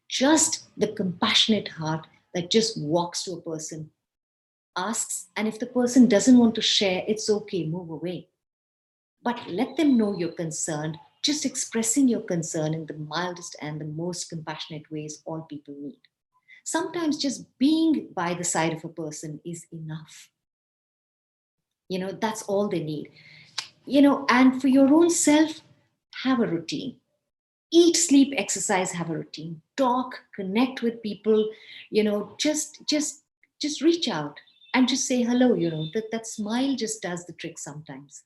Speaker 3: Just the compassionate heart that just walks to a person, asks, and if the person doesn't want to share, it's okay, move away. But let them know you're concerned. Just expressing your concern in the mildest and the most compassionate ways all people need. Sometimes just being by the side of a person is enough. That's all they need. And for your own self, have a routine. Eat, sleep, exercise, have a routine. Talk, connect with people, just reach out and just say hello. That smile just does the trick sometimes.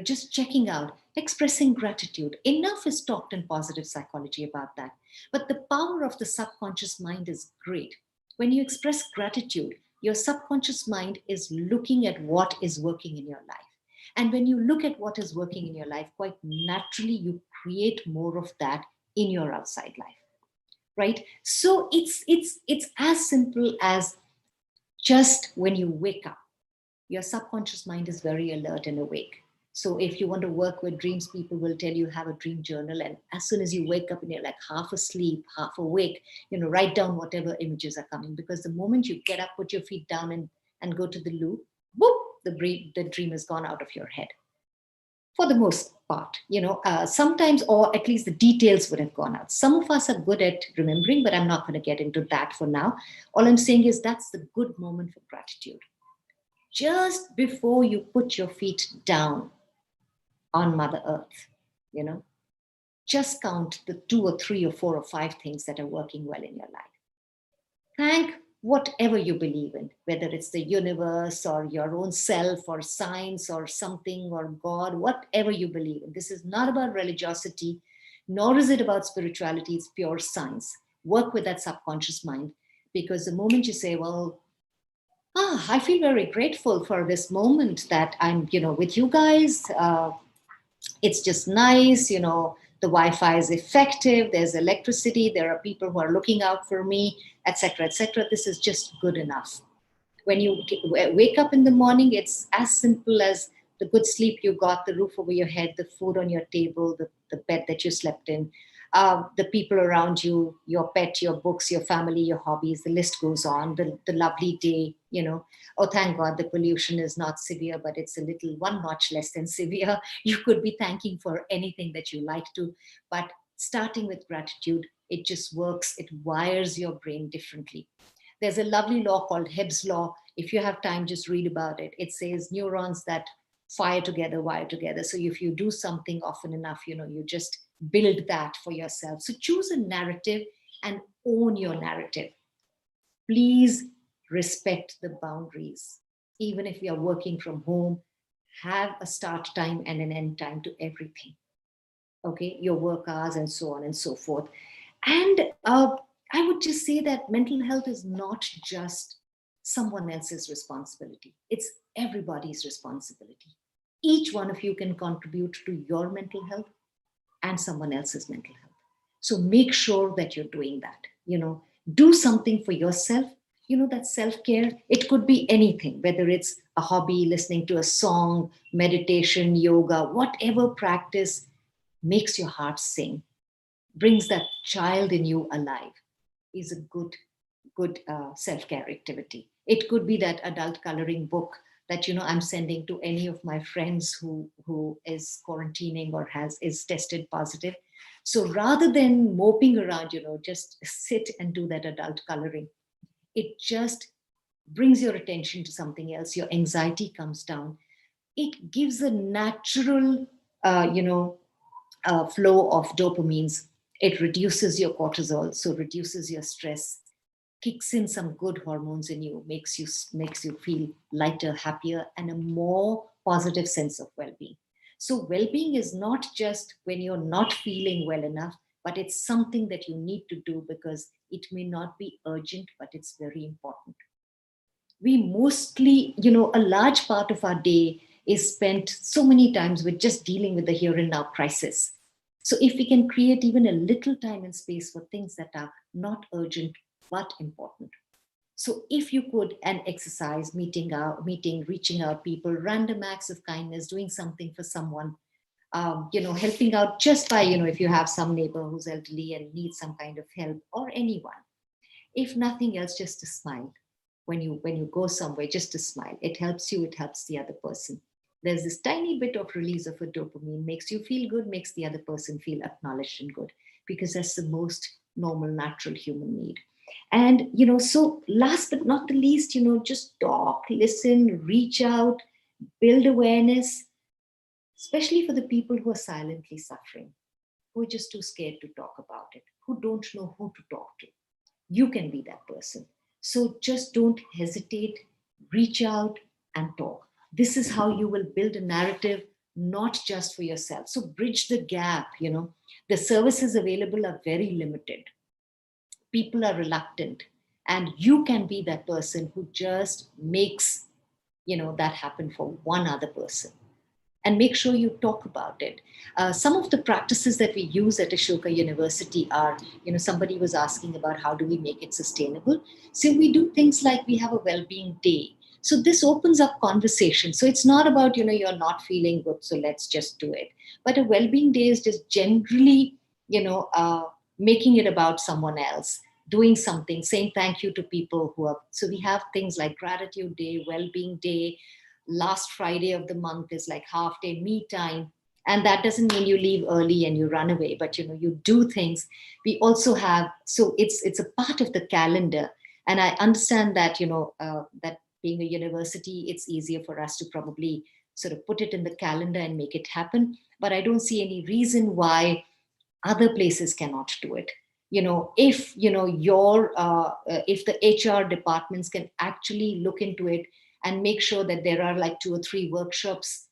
Speaker 3: Just checking out, expressing gratitude. Enough is talked in positive psychology about that. But the power of the subconscious mind is great. When you express gratitude, your subconscious mind is looking at what is working in your life. And when you look at what is working in your life, quite naturally, you create more of that in your outside life, right? So it's as simple as just when you wake up, your subconscious mind is very alert and awake. So if you want to work with dreams, people will tell you have a dream journal. And as soon as you wake up and you're like half asleep, half awake, write down whatever images are coming. Because the moment you get up, put your feet down and go to the loo, boop, the dream has gone out of your head. For the most part, sometimes, or at least the details would have gone out. Some of us are good at remembering, but I'm not going to get into that for now. All I'm saying is that's the good moment for gratitude. Just before you put your feet down on Mother Earth, just count the 2 or 3 or 4 or 5 things that are working well in your life. Thank whatever you believe in, whether it's the universe or your own self or science or something or God, whatever you believe in. This is not about religiosity, nor is it about spirituality. It's pure science. Work with that subconscious mind, because the moment you say, well, I feel very grateful for this moment that I'm, with you guys. It's just nice, the Wi-Fi is effective, there's electricity, there are people who are looking out for me, etc., etc. This is just good enough. When you wake up in the morning, it's as simple as the good sleep you got, the roof over your head, the food on your table, the bed that you slept in, the people around you, your pet, your books, your family, your hobbies, the list goes on, the lovely day, oh, thank God the pollution is not severe, but it's a little one notch less than severe. You could be thanking for anything that you like to, but starting with gratitude, it just works. It wires your brain differently. There's a lovely law called Hebb's law. If you have time, just read about it. It says neurons that fire together, wire together. So if you do something often enough, you just build that for yourself. So choose a narrative and own your narrative. Please respect the boundaries. Even if you are working from home, have a start time and an end time to everything. Okay, your work hours and so on and so forth. And I would just say that mental health is not just someone else's responsibility. It's everybody's responsibility. Each one of you can contribute to your mental health and someone else's mental health. So make sure that you're doing that. Do something for yourself. That self-care, it could be anything, whether it's a hobby, listening to a song, meditation, yoga, whatever practice makes your heart sing, brings that child in you alive, is a good self-care activity. It could be that adult coloring book that I'm sending to any of my friends who is quarantining or is tested positive. So rather than moping around, just sit and do that adult coloring. It just brings your attention to something else. Your anxiety comes down. It gives a natural flow of dopamines. It reduces your cortisol, so reduces your stress, kicks in some good hormones in you, makes you feel lighter, happier, and a more positive sense of well-being. So well-being is not just when you're not feeling well enough, but it's something that you need to do because it may not be urgent, but it's very important. We mostly, a large part of our day is spent so many times with just dealing with the here and now crisis. So if we can create even a little time and space for things that are not urgent but important. So if you could, and exercise, meeting, reaching out people, random acts of kindness, doing something for someone, helping out just by, if you have some neighbor who's elderly and needs some kind of help, or anyone, if nothing else, just to smile. When you go somewhere, just to smile. It helps you, it helps the other person. There's this tiny bit of release of a dopamine, makes you feel good, makes the other person feel acknowledged and good, because that's the most normal, natural human need. And, so last but not the least, just talk, listen, reach out, build awareness, especially for the people who are silently suffering, who are just too scared to talk about it, who don't know who to talk to. You can be that person. So just don't hesitate, reach out and talk. This is how you will build a narrative, not just for yourself. So bridge the gap, the services available are very limited. People are reluctant, and you can be that person who just makes, that happen for one other person. And make sure you talk about it. Some of the practices that we use at Ashoka University are, somebody was asking about how do we make it sustainable. So we do things like we have a well-being day. So this opens up conversation. So it's not about, you're not feeling good, so let's just do it. But a well-being day is just generally, making it about someone else, doing something, saying thank you to people who are, so we have things like gratitude day, well-being day. Last Friday of the month is like half day me time. And that doesn't mean you leave early and you run away, but you do things. We also have, so it's a part of the calendar. And I understand that, that being a university, it's easier for us to probably sort of put it in the calendar and make it happen. But I don't see any reason why other places cannot do it. If if the HR departments can actually look into it and make sure that there are like 2 or 3 workshops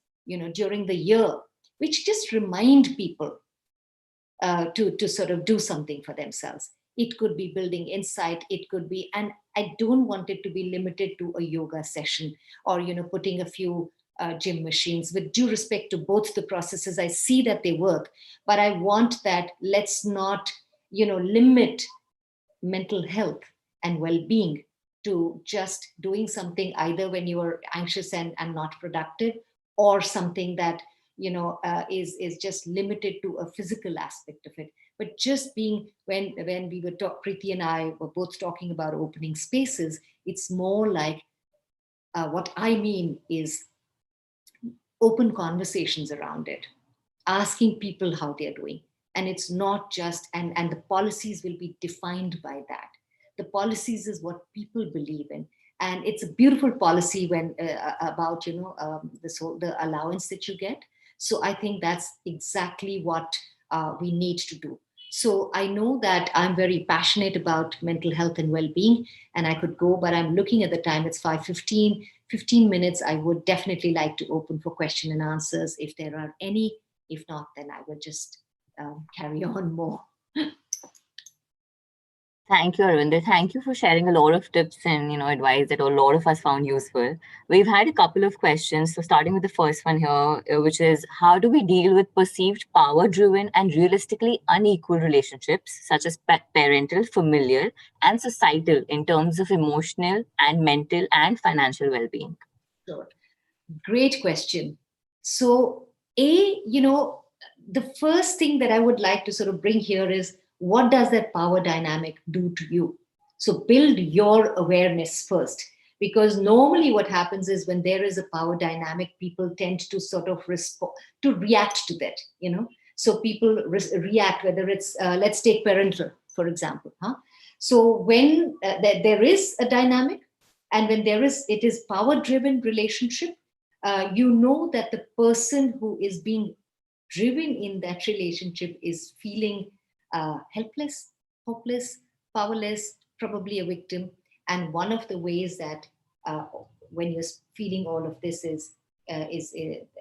Speaker 3: during the year, which just remind people to sort of do something for themselves. It could be building insight. It could be, and I don't want it to be limited to a yoga session or, putting a few gym machines. With due respect to both the processes, I see that they work, but I want that let's not, limit mental health and well-being to just doing something either when you are anxious and not productive, or something that is just limited to a physical aspect of it. But just being, when we were Preeti and I were both talking about opening spaces, it's more like what I mean is open conversations around it, asking people how they're doing. And it's not just, and the policies will be defined by that. The policies is what people believe in. And it's a beautiful policy when about, this whole, the allowance that you get. So I think that's exactly what we need to do. So I know that I'm very passionate about mental health and well-being, and I could go, but I'm looking at the time, it's 5:15, 15 minutes. I would definitely like to open for question and answers if there are any. If not, then I will just carry on more.
Speaker 1: Thank you, Arvinder. Thank you for sharing a lot of tips and advice that a lot of us found useful. We've had a couple of questions. So starting with the first one here, which is how do we deal with perceived power-driven and realistically unequal relationships, such as parental, familial, and societal, in terms of emotional and mental and financial well-being?
Speaker 3: Sure. Great question. So, the first thing that I would like to sort of bring here is, what does that power dynamic do to you? So build your awareness first, because normally what happens is when there is a power dynamic, people tend to sort of react to that, So people react, whether it's, let's take parental, for example. So when there is a dynamic, and when it is power-driven relationship, you know that the person who is being driven in that relationship is feeling helpless, hopeless, powerless, probably a victim. And one of the ways that when you're feeling all of this is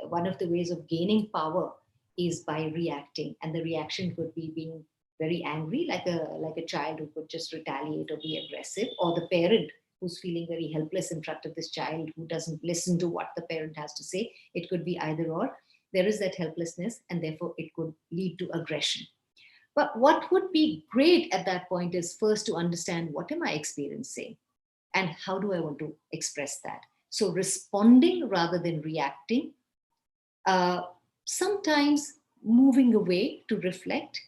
Speaker 3: one of the ways of gaining power is by reacting. And the reaction could be being very angry, like a child who could just retaliate or be aggressive, or the parent who's feeling very helpless in front of this child who doesn't listen to what the parent has to say. It could be either or. There is that helplessness, and therefore it could lead to aggression. But what would be great at that point is first to understand, what am I experiencing and how do I want to express that? So responding rather than reacting, sometimes moving away to reflect.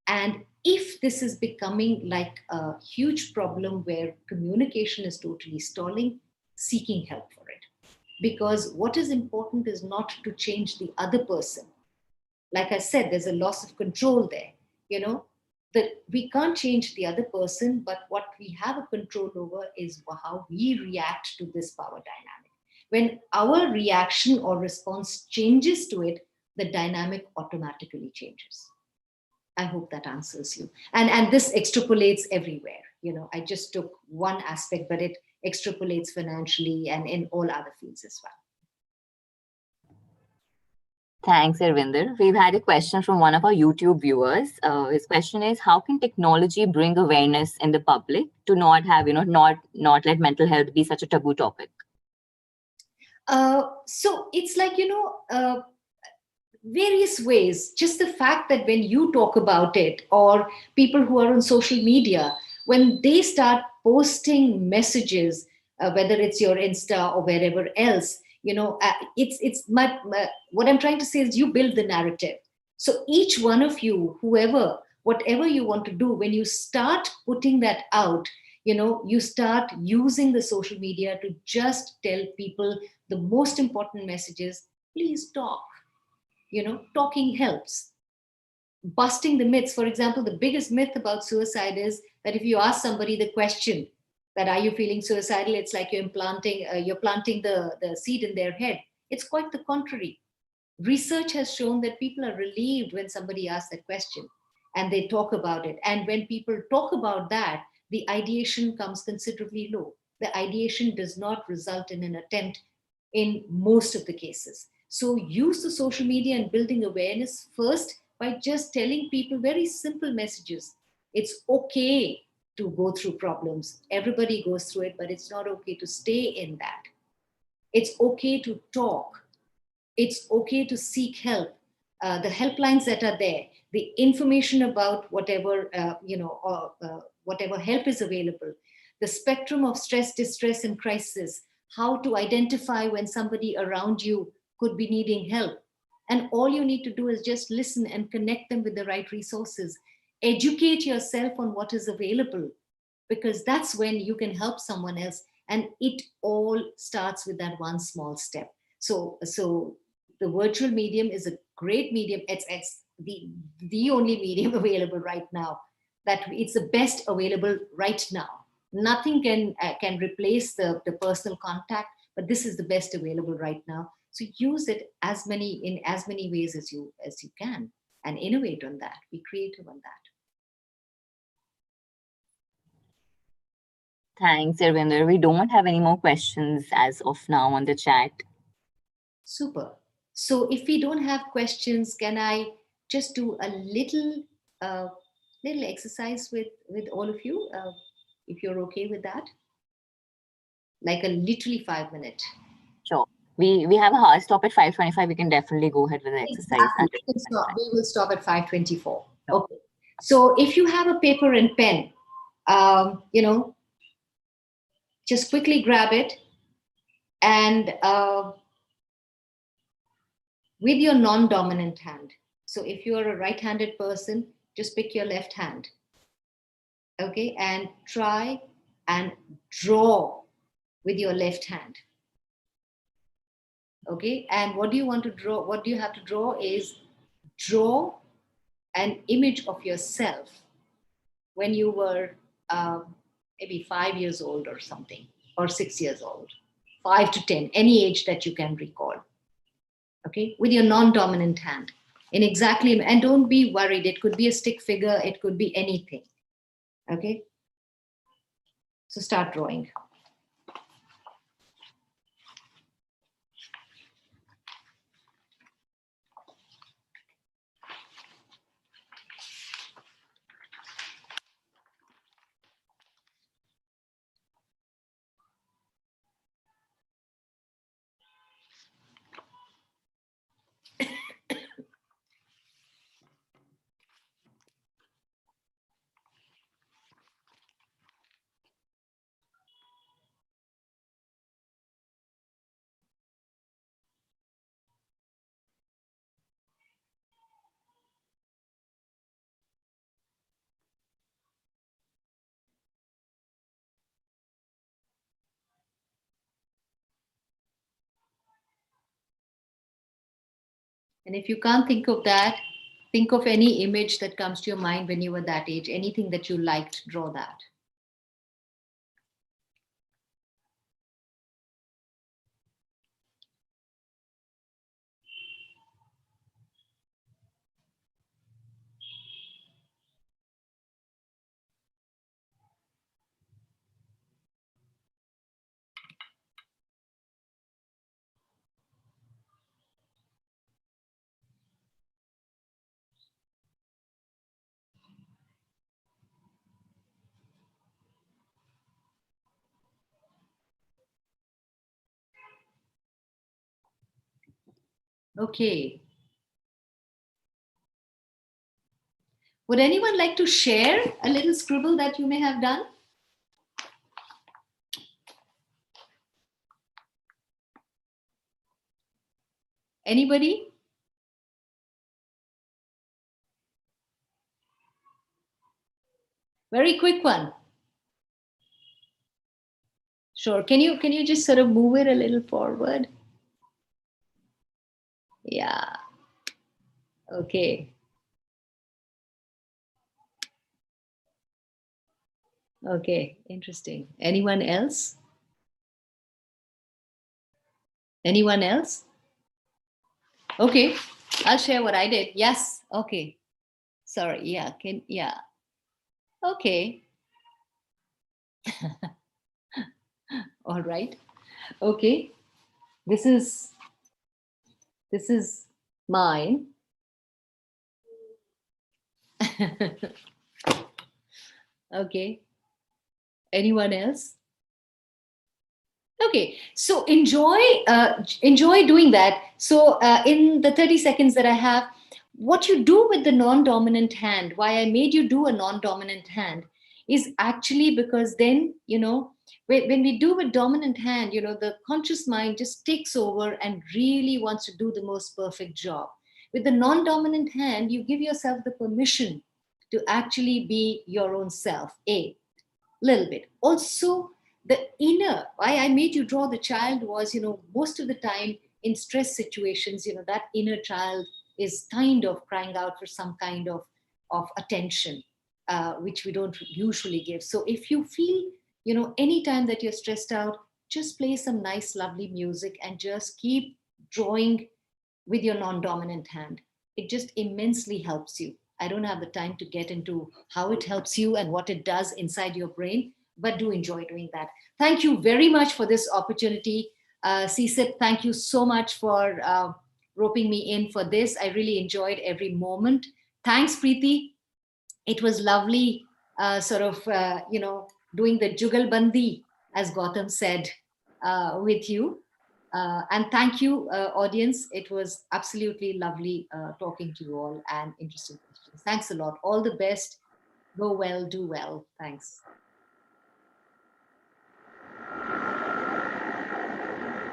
Speaker 3: And if this is becoming like a huge problem where communication is totally stalling, seeking help for it. Because what is important is not to change the other person. Like I said, there's a loss of control there. That we can't change the other person, but what we have a control over is how we react to this power dynamic. When our reaction or response changes to it, the dynamic automatically changes. I hope that answers you. And this extrapolates everywhere. I just took one aspect, but it extrapolates financially and in all other fields as well.
Speaker 1: Thanks, Arvinder. We've had a question from one of our YouTube viewers. His question is, how can technology bring awareness in the public to not have, not let mental health be such a taboo topic?
Speaker 3: So it's like, various ways. Just the fact that when you talk about it, or people who are on social media, when they start posting messages, whether it's your Insta or wherever else, it's what I'm trying to say is, you build the narrative. So each one of you, whatever you want to do, when you start putting that out, you start using the social media to just tell people the most important messages. Please talk. Talking helps. Busting the myths. For example, the biggest myth about suicide is that if you ask somebody the question that, are you feeling suicidal? It's like you're planting the seed in their head. It's quite the contrary. Research has shown that people are relieved when somebody asks that question and they talk about it. And when people talk about that, the ideation comes considerably low. The ideation does not result in an attempt in most of the cases. So use the social media and building awareness first by just telling people very simple messages. It's okay to go through problems. Everybody goes through it, but it's not okay to stay in that. It's okay to talk. It's okay to seek help. The helplines that are there, the information about whatever, whatever help is available, the spectrum of stress, distress, and crisis, how to identify when somebody around you could be needing help. And all you need to do is just listen and connect them with the right resources. Educate yourself on what is available, because that's when you can help someone else. And it all starts with that one small step. So the virtual medium is a great medium. It's the only medium available right now. That it's the best available right now. Nothing can replace the personal contact, but this is the best available right now. So use it in as many ways as you can, and innovate on that. Be creative on that.
Speaker 1: Thanks, Arvinder. We don't have any more questions as of now on the chat.
Speaker 3: Super. So if we don't have questions, can I just do a little exercise with all of you, if you're okay with that? Like a literally 5-minute.
Speaker 1: Sure. We have a hard stop at 5:25. We can definitely go ahead with the exercise.
Speaker 3: Exactly. We will stop at 5:24. Okay. So if you have a paper and pen, just quickly grab it, and with your non-dominant hand. So if you're a right-handed person, just pick your left hand. Okay, and try and draw with your left hand. Okay, and what do you want to draw? What do you have to draw is draw an image of yourself when you were maybe 5 years old or something, or 6 years old, 5 to 10, any age that you can recall. Okay, with your non-dominant hand. And don't be worried. It could be a stick figure. It could be anything. Okay, so start drawing. And if you can't think of that, think of any image that comes to your mind when you were that age, anything that you liked, draw that. Okay. Would anyone like to share a little scribble that you may have done? Anybody? Very quick one. Sure. Can you just sort of move it a little forward? Yeah. Okay. Okay. Interesting. Anyone else? Anyone else? Okay. I'll share what I did. Yes. Okay. Sorry. Yeah. Yeah. Okay. All right. Okay. This is mine. Okay. Anyone else? Okay, so enjoy doing that. So in the 30 seconds that I have, what you do with the non-dominant hand, why I made you do a non-dominant hand, is actually because then, when we do a dominant hand, the conscious mind just takes over and really wants to do the most perfect job. With the non-dominant hand, you give yourself the permission to actually be your own self, a little bit. Also, the inner, why I made you draw the child was, most of the time in stress situations, that inner child is kind of crying out for some kind of attention, which we don't usually give. So if you feel, anytime that you're stressed out, just play some nice, lovely music and just keep drawing with your non-dominant hand. It just immensely helps you. I don't have the time to get into how it helps you and what it does inside your brain, but do enjoy doing that. Thank you very much for this opportunity. CSIP, thank you so much for roping me in for this. I really enjoyed every moment. Thanks, Preeti. It was lovely doing the jugalbandi, as Gautam said, with you. And thank you, audience. It was absolutely lovely talking to you all and interesting questions. Thanks a lot. All the best. Go well, do well. Thanks.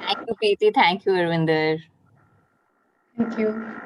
Speaker 1: Thank you, Preeti. Thank you, Arvinder.
Speaker 2: Thank you.